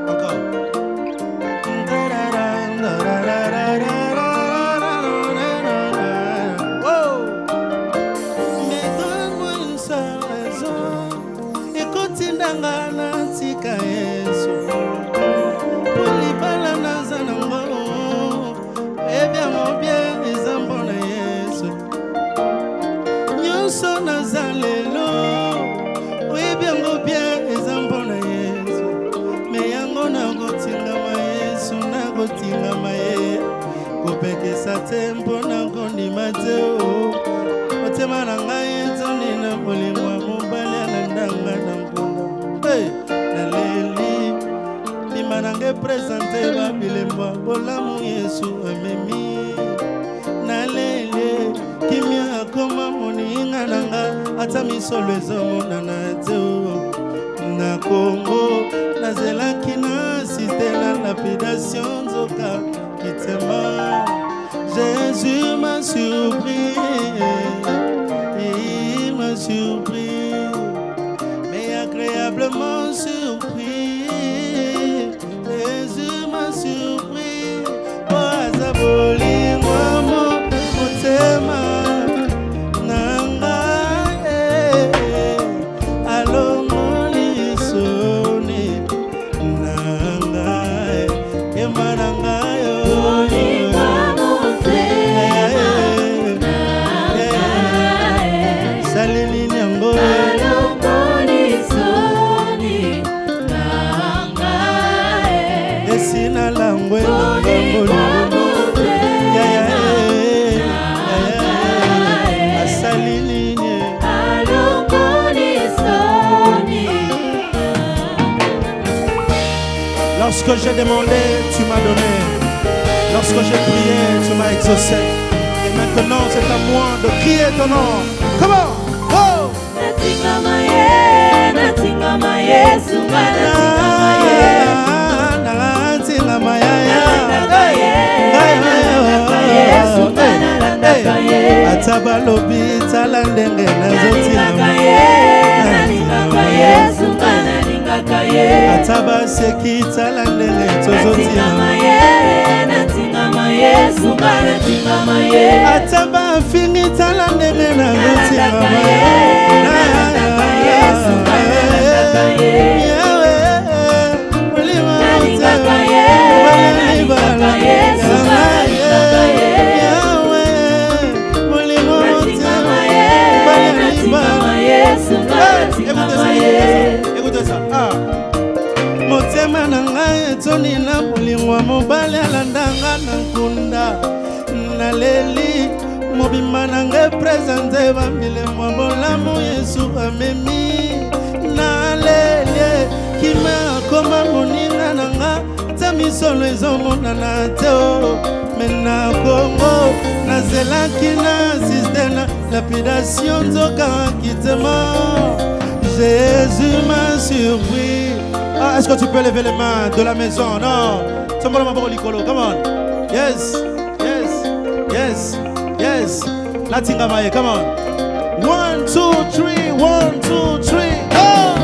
[SPEAKER 1] Encore. Wow. Mais donne-moi une seule raison. Écoute ndanga na tika Yesu. Polibala na zanango. Bien ezambo na Yesu. Nyonso na zalelo. Bien ezambo na Yesu. Me yango na kotingama Yesu na kotingama ye. Kopekesa tempo na kondima te o. Otema na ngai ezoni na bolingo mobali alandanga na nkunda. Hey, naleli bima nange presente babilembo bolamu Yesu amemi. Nalele kimia akoma moninga nanga ata misolo ezomonana te o. Na Congo nazelaki na assiste la lapidation nzoka kitema. Jésus m'a surpris, il m'a surpris, mais agréablement surpris. Jésus m'a surpris, oh azaboli mwamo motema nangai. Alomoni soni nangai. Emanangai oh. Salini yango. Esina langwe asalini. Lorsque j'ai demandé, tu m'as donné. Lorsque j'ai prié, tu m'as exaucé. Et maintenant, c'est à moi de crier ton nom. Comment? Oh! Atabalobi talandenge ataba seki talandenge ataba fingi talandenge écoutez ça. Motema na ngai etoni na bolingwa mobali alandanga na nkunda. Naleli mobimba na ngai presente bamilemo bolamu Yesu amemi. Naleli kima akoma moninga na nga ta misolo ezomonana te o. Me na Congo nazelaki na assiste na lapidation nzoka kitema. Jésus m'a surpris. Ah, est-ce que tu peux lever les mains de la maison? Non. Come on. Yes. Latingamaye, come on. 1, 2, 3. 1, 2, 3. Oh!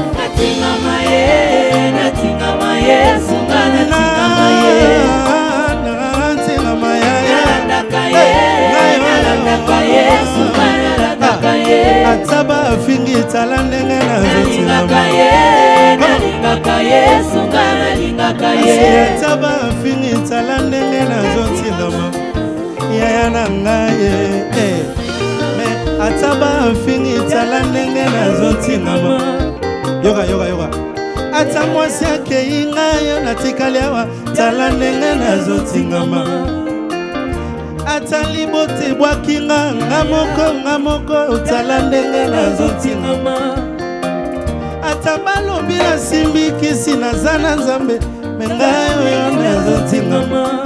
[SPEAKER 1] Ataba fingi talandenge na ataba fingi talandenge na zotilama yaya na ngai me ataba fingi talandenge na zotilama yoga ata mwasi akei ngai yo natikali awa tala ndenge nazotingama ata libote ebwaki nga moko tala ndenge nazotingama ata balobi nasimbi kisi naza na nzambe me ngai oyo nazotingama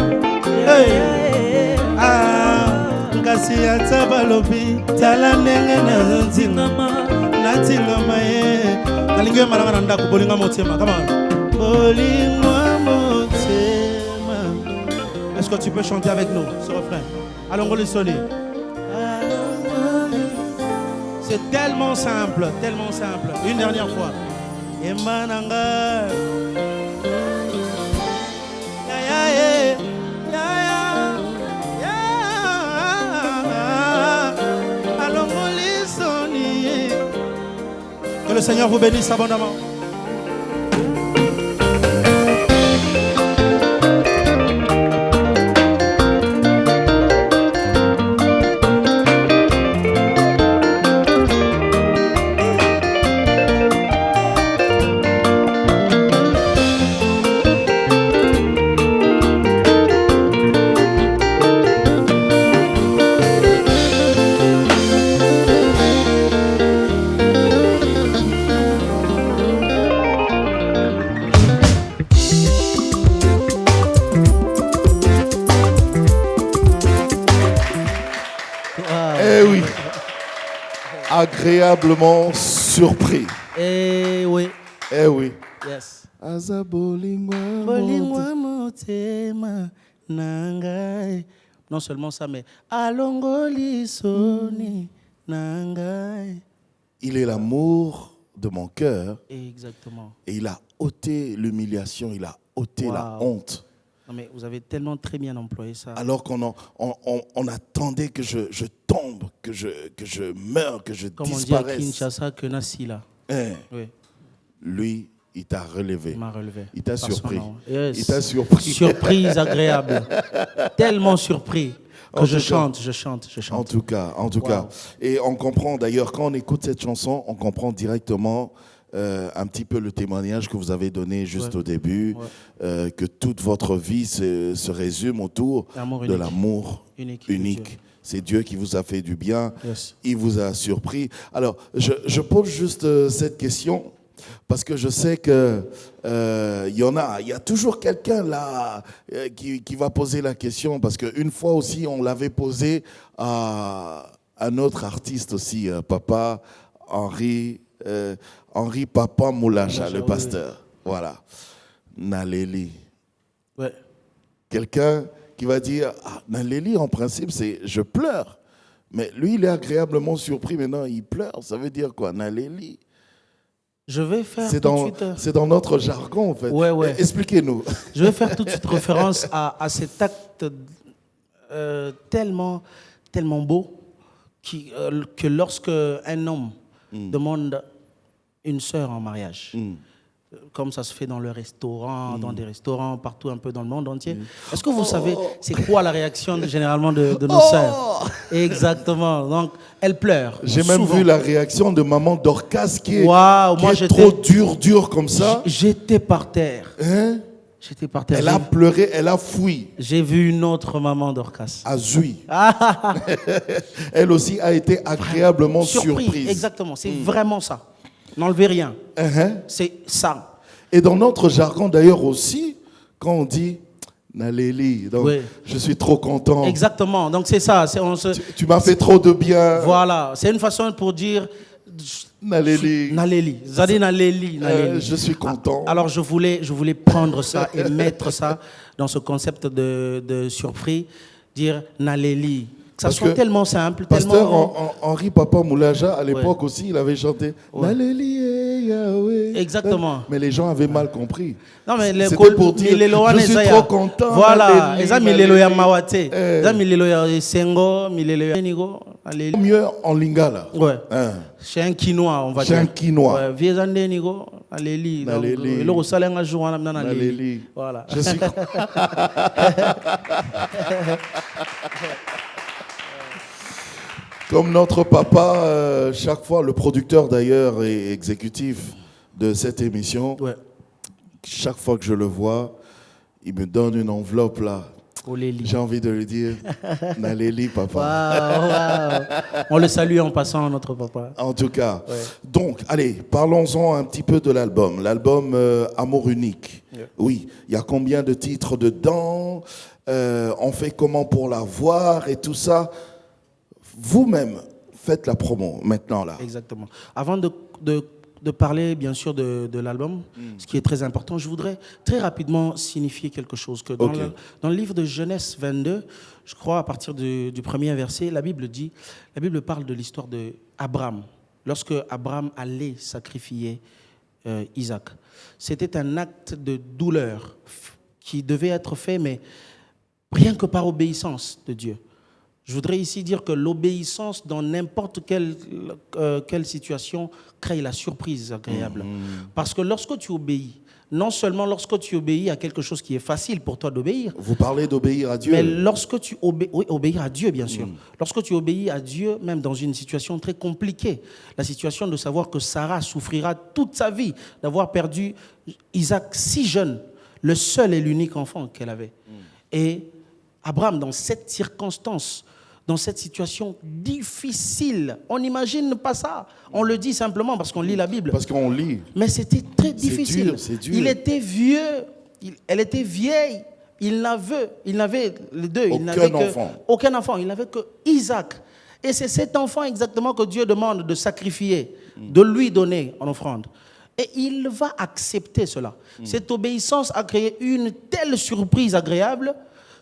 [SPEAKER 1] kasi ata balobi tala ndenge nazotingama natingama ye nalingi oyemalanga na ndako bolinga motema kama bolingwa motema. Est-ce que tu peux chanter avec nous ce refrain? Allons le sonner. C'est tellement simple, tellement simple. Une dernière fois. Emananga. Que le Seigneur vous bénisse abondamment.
[SPEAKER 2] Agréablement surpris.
[SPEAKER 3] Eh oui.
[SPEAKER 2] Eh oui.
[SPEAKER 3] Yes.
[SPEAKER 2] Aza bolingwa
[SPEAKER 3] motema nangai. Non seulement ça, mais alongoli soni nangai.
[SPEAKER 2] Il est l'amour de mon cœur.
[SPEAKER 3] Exactement.
[SPEAKER 2] Et il a ôté l'humiliation, il a ôté la honte.
[SPEAKER 3] Non mais vous avez tellement très bien employé ça.
[SPEAKER 2] Alors qu'on on attendait que je tombe, que je meure, que je disparaisse.
[SPEAKER 3] Comme on dit à Kinshasa, que Nassi là.
[SPEAKER 2] Oui. Lui, il t'a relevé.
[SPEAKER 3] Il m'a relevé.
[SPEAKER 2] Il t'a surpris.
[SPEAKER 3] Yes.
[SPEAKER 2] Il t'a surpris.
[SPEAKER 3] Surprise agréable. Tellement surpris que je chante.
[SPEAKER 2] En tout cas. Et on comprend d'ailleurs, quand on écoute cette chanson, on comprend directement un petit peu le témoignage que vous avez donné juste au début, que toute votre vie se résume autour de l'amour unique. C'est Dieu qui vous a fait du bien, il vous a surpris. Alors, je pose juste cette question, parce que je sais que il y a toujours quelqu'un là qui va poser la question, parce qu'une fois aussi, on l'avait posé à un autre artiste aussi, Papa Henri Papa Moulaja, le pasteur. Voilà. Naleli.
[SPEAKER 3] Ouais.
[SPEAKER 2] Quelqu'un qui va dire, Naleli, en principe, c'est je pleure. Mais lui, il est agréablement surpris. Maintenant, il pleure. Ça veut dire quoi, Naleli?
[SPEAKER 3] Je vais faire
[SPEAKER 2] C'est dans notre jargon, en fait.
[SPEAKER 3] Ouais.
[SPEAKER 2] Expliquez-nous.
[SPEAKER 3] Je vais faire tout de suite référence à cet acte tellement beau que lorsque un homme demande une sœur en mariage, comme ça se fait dans le restaurant, dans des restaurants partout un peu dans le monde entier. Est-ce que vous savez c'est quoi la réaction généralement de nos sœurs? Exactement. Donc elles pleurent.
[SPEAKER 2] J'ai même vu la réaction de maman Dorcas qui est,
[SPEAKER 3] moi,
[SPEAKER 2] trop dure comme ça.
[SPEAKER 3] J'étais par terre.
[SPEAKER 2] Hein?
[SPEAKER 3] J'étais par terre.
[SPEAKER 2] Elle a pleuré, elle a fui.
[SPEAKER 3] J'ai vu une autre maman Dorcas.
[SPEAKER 2] Azui. Elle aussi a été agréablement surprise.
[SPEAKER 3] Exactement, c'est vraiment ça. N'enlevez rien. C'est ça.
[SPEAKER 2] Et dans notre jargon d'ailleurs aussi, quand on dit Naleli, donc je suis trop content.
[SPEAKER 3] Exactement, donc c'est ça.
[SPEAKER 2] Tu m'as fait trop de bien.
[SPEAKER 3] Voilà, c'est une façon pour dire
[SPEAKER 2] Naleli.
[SPEAKER 3] Zadi Naleli.
[SPEAKER 2] Je suis content.
[SPEAKER 3] Alors je voulais prendre ça et mettre ça dans ce concept de surpris, dire Naleli. Ça soit tellement simple,
[SPEAKER 2] Pasteur Henri Papa Moulaja, à l'époque aussi, il avait chanté Naleli Yahweh.
[SPEAKER 3] Exactement.
[SPEAKER 2] Mais les gens avaient mal compris.
[SPEAKER 3] Non, mais
[SPEAKER 2] c'était pour dire, je suis trop content.
[SPEAKER 3] Voilà.
[SPEAKER 2] Mieux en lingala.
[SPEAKER 3] Ouais. Chez un quinois, on va dire.
[SPEAKER 2] Chez un quinois.
[SPEAKER 3] Naleli. Voilà.
[SPEAKER 2] Je suis Comme notre papa, chaque fois, le producteur d'ailleurs et exécutif de cette émission, chaque fois que je le vois, il me donne une enveloppe là.
[SPEAKER 3] Oléli.
[SPEAKER 2] J'ai envie de lui dire, Naléli, papa.
[SPEAKER 3] Waouh. On le salue en passant, notre papa.
[SPEAKER 2] En tout cas.
[SPEAKER 3] Ouais.
[SPEAKER 2] Donc, allez, parlons-en un petit peu de l'album. L'album Amour unique.
[SPEAKER 3] Yeah.
[SPEAKER 2] Oui, il y a combien de titres dedans? On fait comment pour l'avoir et tout ça? Vous-même, faites la promo maintenant là.
[SPEAKER 3] Exactement. Avant de parler, bien sûr, de l'album, ce qui est très important, je voudrais très rapidement signifier quelque chose. Que dans,
[SPEAKER 2] Ok.
[SPEAKER 3] dans le livre de Genèse 22, je crois, à partir du premier verset, la Bible parle de l'histoire d'Abraham. Lorsque Abraham allait sacrifier Isaac, c'était un acte de douleur qui devait être fait, mais rien que par obéissance de Dieu. Je voudrais ici dire que l'obéissance dans n'importe quelle situation crée la surprise agréable. Parce que lorsque tu obéis, non seulement lorsque tu obéis à quelque chose qui est facile pour toi d'obéir,
[SPEAKER 2] Vous parlez d'obéir à Dieu.
[SPEAKER 3] mais lorsque tu obéis, oui, obéir à Dieu, bien sûr. Lorsque tu obéis à Dieu, même dans une situation très compliquée, la situation de savoir que Sarah souffrira toute sa vie d'avoir perdu Isaac si jeune, le seul et l'unique enfant qu'elle avait. Et Abraham, dans cette circonstance, dans cette situation difficile, on n'imagine pas ça. On le dit simplement parce qu'on lit la Bible.
[SPEAKER 2] Parce qu'on lit.
[SPEAKER 3] Mais c'était très difficile.
[SPEAKER 2] C'est dur.
[SPEAKER 3] Il était vieux, elle était vieille. Il n'avait les deux. Il n'avait aucun enfant. Il n'avait que Isaac. Et c'est cet enfant exactement que Dieu demande de sacrifier, de lui donner en offrande. Et il va accepter cela. Cette obéissance a créé une telle surprise agréable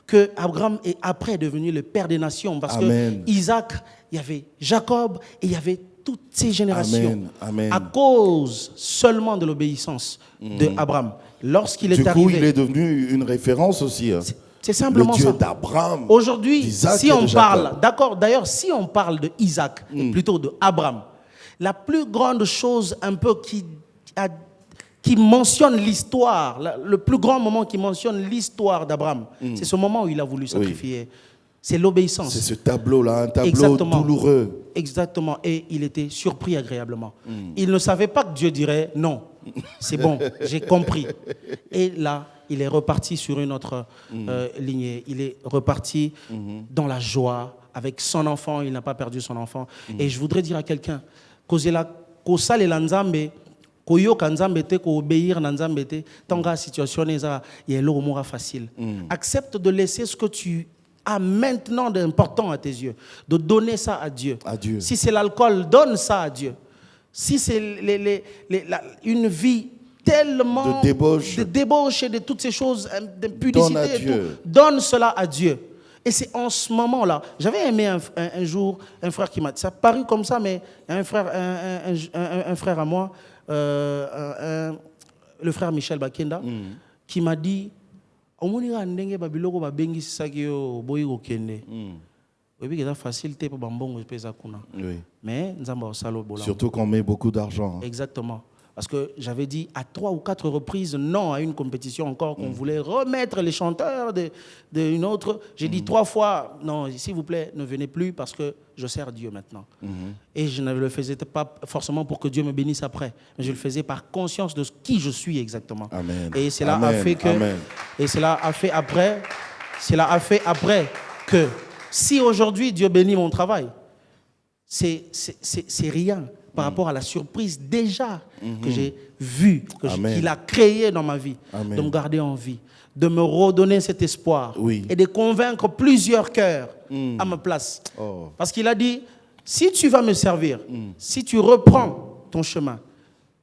[SPEAKER 3] que Abraham est après devenu le père des nations. Parce
[SPEAKER 2] Amen.
[SPEAKER 3] que Isaac, il y avait Jacob et il y avait toutes ces générations.
[SPEAKER 2] Amen. Amen.
[SPEAKER 3] À cause seulement de l'obéissance d'Abraham. Lorsqu'il est
[SPEAKER 2] Du coup,
[SPEAKER 3] arrivé...
[SPEAKER 2] il est devenu une référence aussi. Hein.
[SPEAKER 3] C'est simplement
[SPEAKER 2] le Dieu
[SPEAKER 3] ça.
[SPEAKER 2] d'Abraham.
[SPEAKER 3] Aujourd'hui,
[SPEAKER 2] d'Isaac
[SPEAKER 3] si
[SPEAKER 2] et
[SPEAKER 3] on
[SPEAKER 2] de
[SPEAKER 3] parle,
[SPEAKER 2] Jacob.
[SPEAKER 3] d'accord, d'ailleurs, si on parle de Isaac, et plutôt de Abraham, la plus grande chose un peu qui mentionne l'histoire, le plus grand moment qui mentionne l'histoire d'Abraham, c'est ce moment où il a voulu sacrifier. C'est l'obéissance.
[SPEAKER 2] C'est ce tableau-là, un tableau
[SPEAKER 3] Exactement.
[SPEAKER 2] douloureux.
[SPEAKER 3] Exactement. Et il était surpris agréablement. Il ne savait pas que Dieu dirait non. C'est bon, j'ai compris. Et là, il est reparti sur une autre lignée. Il est reparti dans la joie avec son enfant. Il n'a pas perdu son enfant. Et je voudrais dire à quelqu'un, kosale la nzambe, koyoka nzambe te, ko obéir na nzambe te, tanga situation eza yelo omora facile. Accepte de laisser ce que tu as maintenant d'important à tes yeux, de donner ça à Dieu.
[SPEAKER 2] À Dieu.
[SPEAKER 3] Si c'est l'alcool, donne ça à Dieu. Si c'est une vie tellement
[SPEAKER 2] de débauche
[SPEAKER 3] et de toutes ces choses, d'impudicité,
[SPEAKER 2] Donne à
[SPEAKER 3] et
[SPEAKER 2] Dieu.
[SPEAKER 3] tout, donne cela à Dieu. Et c'est en ce moment-là. J'avais aimé un jour un frère qui m'a dit, ça a paru comme ça, mais un frère à moi, le frère Michel Bakenda, qui m'a dit, omonira ndenge babiloko babengi saki yo boyi kokende. Oui, c'est facile pour bambongo pesa kuna.
[SPEAKER 2] Oui.
[SPEAKER 3] Mais nzamba osalo bola.
[SPEAKER 2] Surtout qu'on met beaucoup d'argent. Hein.
[SPEAKER 3] Exactement. Parce que j'avais dit à 3 ou 4 reprises non à une compétition encore qu'on voulait remettre les chanteurs d'une autre. J'ai dit 3 fois non, s'il vous plaît, ne venez plus parce que je sers Dieu maintenant. Et je ne le faisais pas forcément pour que Dieu me bénisse après, mais je le faisais par conscience de qui je suis exactement.
[SPEAKER 2] Amen.
[SPEAKER 3] Et cela a
[SPEAKER 2] Amen.
[SPEAKER 3] fait que
[SPEAKER 2] Amen.
[SPEAKER 3] et cela a fait après que si aujourd'hui Dieu bénit mon travail, c'est rien par rapport à la surprise déjà que j'ai vue, qu'il a créée dans ma vie, de me garder en vie, de me redonner cet espoir et de convaincre plusieurs cœurs à ma place. Parce qu'il a dit, si tu vas me servir, si tu reprends ton chemin,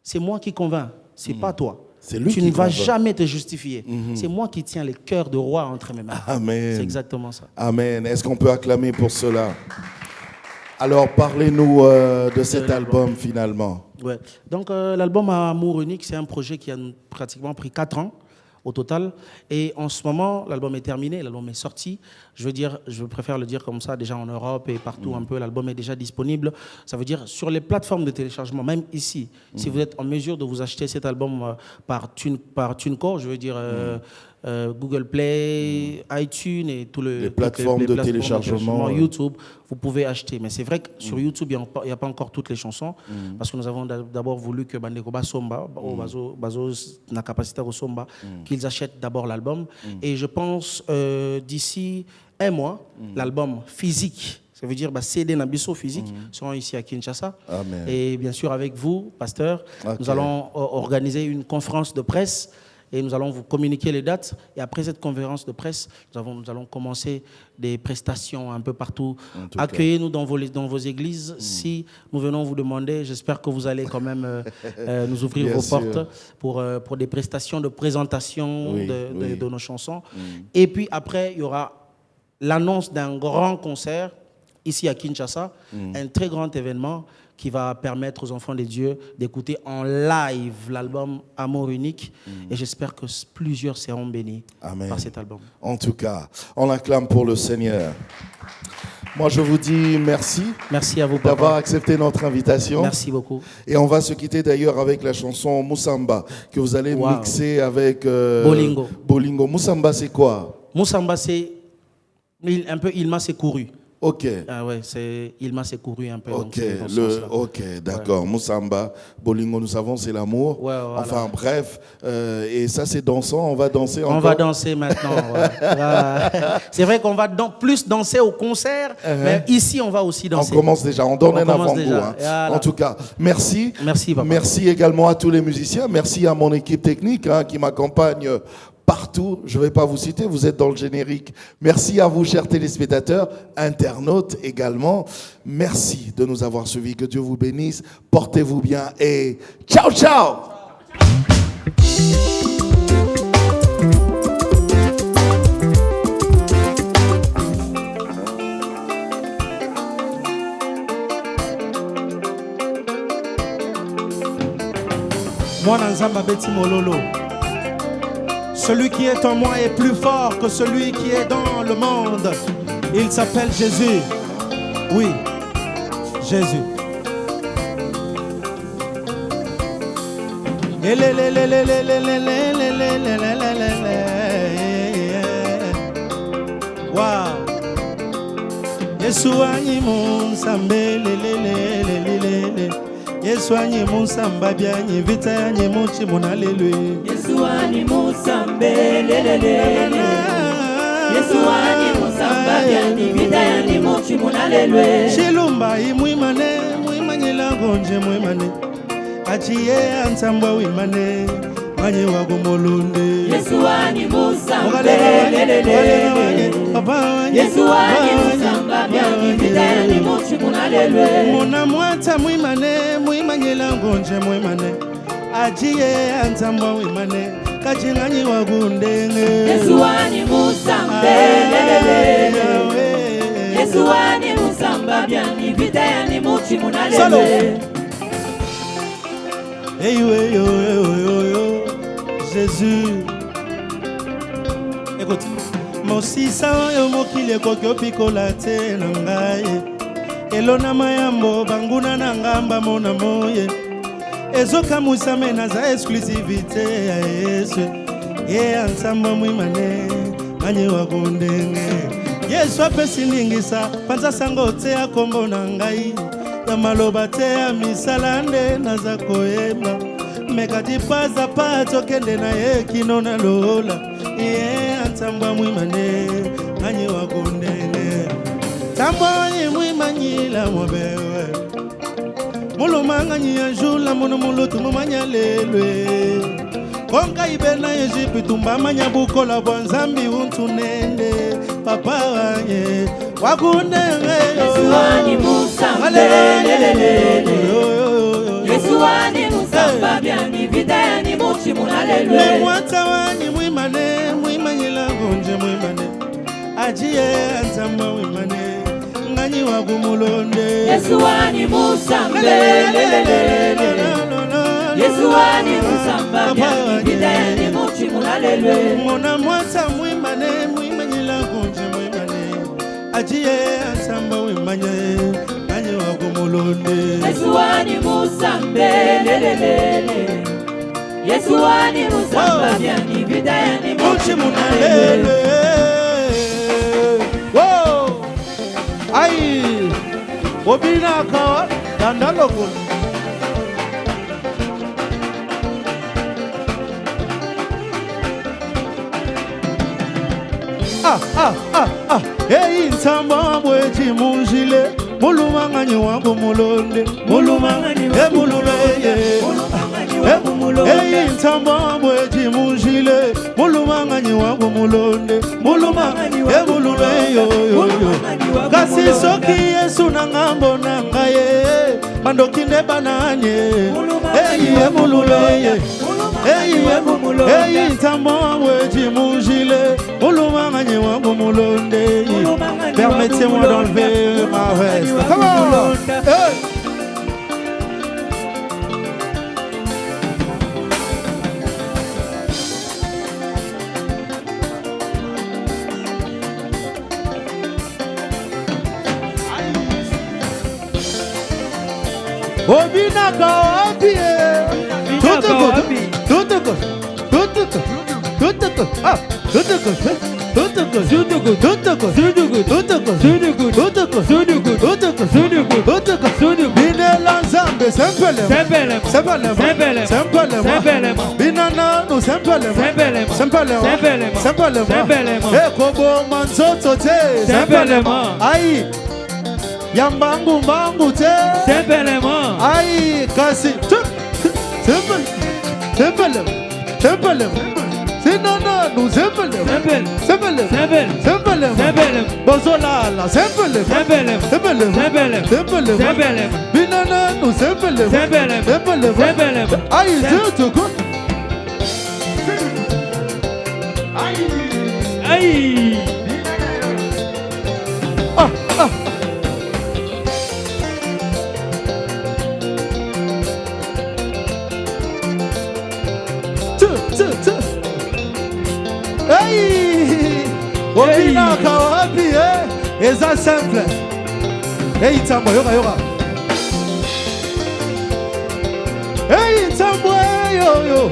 [SPEAKER 3] c'est moi qui convainc, c'est pas toi. Tu ne vas jamais te justifier. C'est moi qui tiens les cœurs de roi entre mes mains.
[SPEAKER 2] Amen.
[SPEAKER 3] C'est exactement ça.
[SPEAKER 2] Amen. Est-ce qu'on peut acclamer pour cela? Alors, parlez-nous de cet album finalement.
[SPEAKER 3] Ouais. Donc, l'album Amour unique, c'est un projet qui a pratiquement pris 4 ans au total. Et en ce moment, l'album est terminé, l'album est sorti. Je préfère le dire comme ça, déjà en Europe et partout un peu, l'album est déjà disponible. Ça veut dire sur les plateformes de téléchargement, même ici, si vous êtes en mesure de vous acheter cet album par TuneCore, je veux dire Google Play, iTunes et
[SPEAKER 2] les plateformes de téléchargement,
[SPEAKER 3] YouTube, vous pouvez acheter. Mais c'est vrai que sur YouTube, il n'y a pas encore toutes les chansons, parce que nous avons d'abord voulu que Bandeko Basomba, na capacité de Somba, qu'ils achètent d'abord l'album. Et je pense d'ici un mois, l'album physique, ça veut dire CD Nabiso physique, seront ici à Kinshasa.
[SPEAKER 2] Amen.
[SPEAKER 3] Et bien sûr, avec vous, pasteur, nous allons organiser une conférence de presse et nous allons vous communiquer les dates. Et après cette conférence de presse, nous allons commencer des prestations un peu partout. Accueillez-nous dans vos églises. Si nous venons vous demander, j'espère que vous allez quand même nous ouvrir vos portes pour des prestations de présentation de nos chansons. Et puis après, il y aura l'annonce d'un grand concert ici à Kinshasa, un très grand événement qui va permettre aux enfants de Dieu d'écouter en live l'album Amour Unique. Et j'espère que plusieurs seront bénis par cet album.
[SPEAKER 2] En tout cas, on acclame pour le Seigneur. Moi, je vous dis merci.
[SPEAKER 3] Merci à vous
[SPEAKER 2] d'avoir accepté notre invitation.
[SPEAKER 3] Merci beaucoup.
[SPEAKER 2] Et on va se quitter d'ailleurs avec la chanson Moussamba que vous allez mixer avec
[SPEAKER 3] Bolingo.
[SPEAKER 2] Bolingo. Moussamba, c'est quoi?
[SPEAKER 3] Moussamba, c'est un peu Ilma s'est couru.
[SPEAKER 2] Ok.
[SPEAKER 3] Ah ouais, Ilma s'est couru un peu.
[SPEAKER 2] Ok, d'accord. Moussamba, Bolingo, nous savons, c'est l'amour.
[SPEAKER 3] Ouais, voilà.
[SPEAKER 2] Enfin, bref. Et ça, c'est dansant. On va danser encore.
[SPEAKER 3] On va danser maintenant. C'est vrai qu'on va plus danser au concert, mais ici, on va aussi danser.
[SPEAKER 2] On commence déjà. On donne un avant-goût.
[SPEAKER 3] Voilà.
[SPEAKER 2] En tout cas, merci.
[SPEAKER 3] Merci, papa.
[SPEAKER 2] Merci également à tous les musiciens. Merci à mon équipe technique qui m'accompagne partout. Je ne vais pas vous citer, vous êtes dans le générique. Merci à vous, chers téléspectateurs, internautes également. Merci de nous avoir suivis. Que Dieu vous bénisse. Portez-vous bien et ciao, ciao!
[SPEAKER 1] Moi, Nzamba Beti Mololo. Celui qui est en moi est plus fort que celui qui est dans le monde. Il s'appelle Jésus. Oui, Jésus. Wow. Yesu anyi monsambe Yesu anyi musamba byanyi vita yanyi muchi munalelwe.
[SPEAKER 4] Yesu anyi musambe lelelele. Yesu anyi musamba byanyi vita yanyi muchi munalelwe.
[SPEAKER 1] Shilumba imwimane mwimanyela gonje mwimane. Achiye ansamba wimane manye wagumolunde.
[SPEAKER 4] Yesu anyi musambe lelelele. Yesu anyi musamba byanyi vita yanyi muchi munalelwe.
[SPEAKER 1] Mona mwata mwimane mwimanyela gonje mwimane. Achiye ansamba wimane kachinganyi wagundenge.
[SPEAKER 4] Yesu anyi musambe lelelele. Yesu anyi musamba byanyi vita yanyi muchi munalelwe.
[SPEAKER 1] Hey yo, Jésus. Écoute, mosisa yo mokile kokyo pikola te na ngai. Elona mayambo banguna na ngamba mona moye. Ezoka musame na za exclusivité ya Yesu. Ye ansamba mwimane anye wakundenge. Yesu apesi ningisa panza sango te akombo na ngai. Ya maloba te ya misalande naza koyeba. Mekati paza pato kende na ye kino na lola. Ye ansamba mwimane anye wakundenge. Tamba ye mwimanyila mwabewe. Mulumanga nyajula muno mulutu mumanya lelwe. Konka ibena yejipi tumba manya bukola bonzambi untunende. Papa wanye wakundenge.
[SPEAKER 4] Yesu anyi musamba lelelele. Yesu anyi musamba byanyi vita yanyi muchi munalelwe.
[SPEAKER 1] Mwata wanyi mwimane mwimanyila gonje mwimane. Ajiye ansamba mwimane nganyi wagumulonde.
[SPEAKER 4] Yesu anyi musamba lelelele. Yesu anyi musamba byanyi vita yanyi muchi munalelwe.
[SPEAKER 1] Mona mwata mwimane mwimanyila gonje mwimane. Ajiye ansamba mwimane nganyi wagumulonde.
[SPEAKER 4] Yesu anyi musamba lelelele. Yesu ani musamba byani vidayani
[SPEAKER 1] Mochi munalele. Wow. Ai. Obina kawa dandalogo. Hey, nsamba bweji munjile mulumangani wangu mulonde mulumangani mulule hey, nsamba bweji munjile mulumangani wangu mulonde mulumangani mulule yo kasi soki Yesu nangambo nangaye mandokinde bananye hey mulule hey, nsamba bweji munjile mulumangani wangu mulonde. Permettez-moi d'enlever ma veste. Come on! Hey! Obina kawapi Yambangu mbangu te
[SPEAKER 5] Simplement.
[SPEAKER 1] Aïe kasi Simplement Sinana nous simplement Bozolala simplement Binana nous simplement Aïe c'est tout
[SPEAKER 5] Aïe.
[SPEAKER 1] Hey, Obina kawapi eza simple. Hey Tambo yoga. Hey Tambo yo.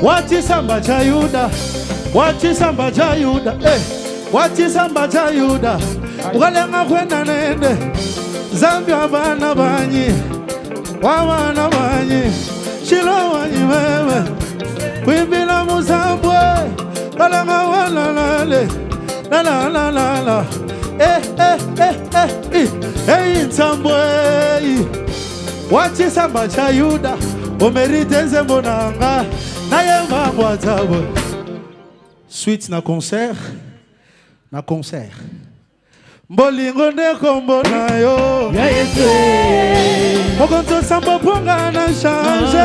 [SPEAKER 1] Wati samba cha Yuda. Hey, wati samba cha Yuda. Ukalenga kwenda nende. Zambi abana banyi. Wabana banyi. Shilo wanyi wewe. Wimbila musambwe. La Ntambwe Wachi samba cha Yuda Omerite nzembo nanga Naye mambo atabwe. Suite na concert Mbolingo nde kombo na yo
[SPEAKER 4] Ya Yesu
[SPEAKER 1] Mokonto sambo ponga na change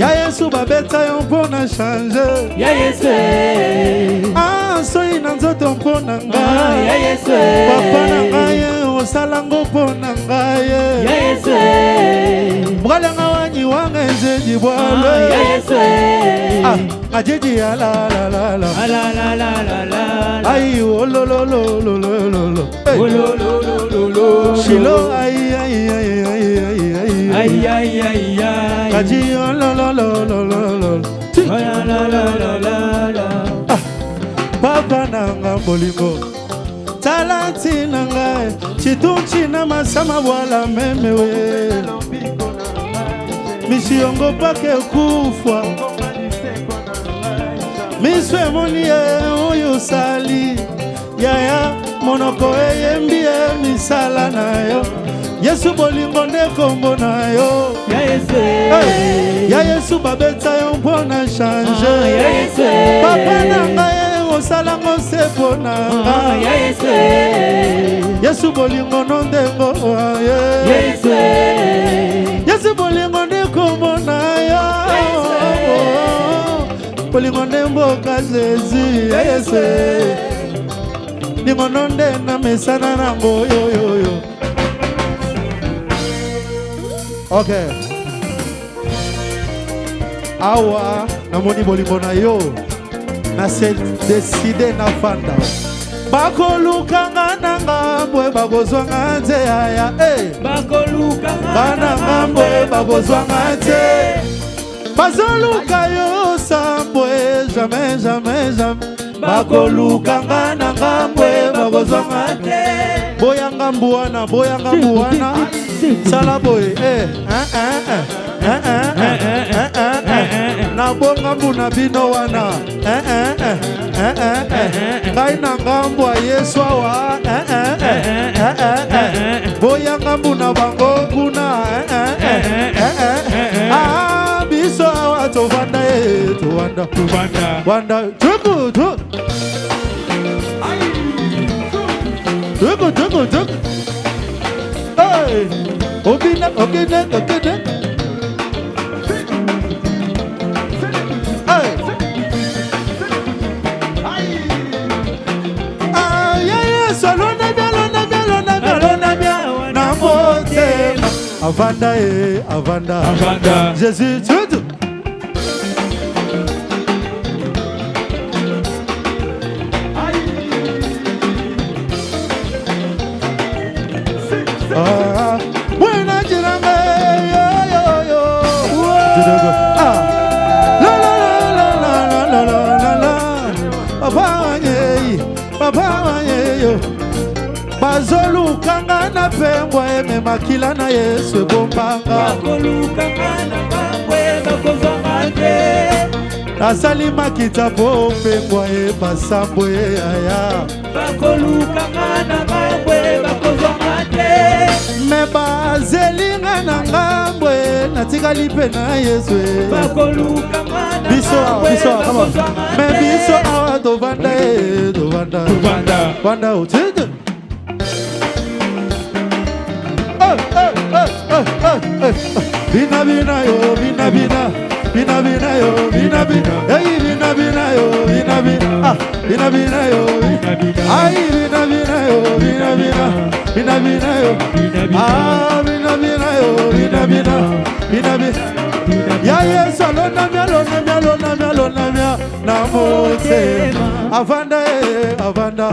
[SPEAKER 4] Ya
[SPEAKER 1] Yesu babeta yo mpona change
[SPEAKER 4] Ya Yesu
[SPEAKER 1] Soyi na nzoto mpona
[SPEAKER 4] Ya
[SPEAKER 1] ngai
[SPEAKER 4] Yesu
[SPEAKER 1] Papa na ngai osalango mpona ngai
[SPEAKER 4] Ya Yesu
[SPEAKER 1] Mwalenga wanyi wanga nzeji bwale
[SPEAKER 4] Ya Yesu
[SPEAKER 1] Ajeji ya la Ayi o lo Shilo ayi Kaji o lo Papa nanga bolingo Talanti nanga Chitunchi na masama wala memewe Mishiongo pake kufwa Miswe monie uyu sali Yaya monoko eyembie misala nayo Yesu bolingo nde kombo nayo
[SPEAKER 4] Ya Yesu
[SPEAKER 1] Ya Yesu babeta yo mpona change
[SPEAKER 4] Ya Yesu
[SPEAKER 1] Papa nanga ye osalango sepo nanga
[SPEAKER 4] Ya Yesu
[SPEAKER 1] Yesu bolingo nondengo
[SPEAKER 4] Ya Yesu
[SPEAKER 1] Yesu bolingo nde kombo nayo Bolingo nde mboka Jésus Ya Yesu Lingo nonde na mesana nango yo Okay. Awa namoni bolingo na yo na se décider na fanda bakolukanga na ngambwe bakozwanga nze yaya
[SPEAKER 5] Bakolukanga
[SPEAKER 1] na ngambwe bakozwanga nze bazoluka yo sambwe jamais jamais jamais bakoluka nga na ngambwe bakozwanga te boyanga mbuwana sala boye nabonga mbuna bino wana ngai na ngambo ya Yesu awa boyanga mbuna bango kuna biso awa tovanda wanda tuku hey obina okene hey salona na motema avanda Jésus tutu buena jiranga yo papa wanyeyo bazolukanga na pembwa eme makila na Yesu ebombanga nasali makita po pembwa e basambo e aya me bazelinga na ngambwe natikali pe na Yesu biso me biso awa tovanda vanda utide bina yo ya Yesu alona mia na motema avanda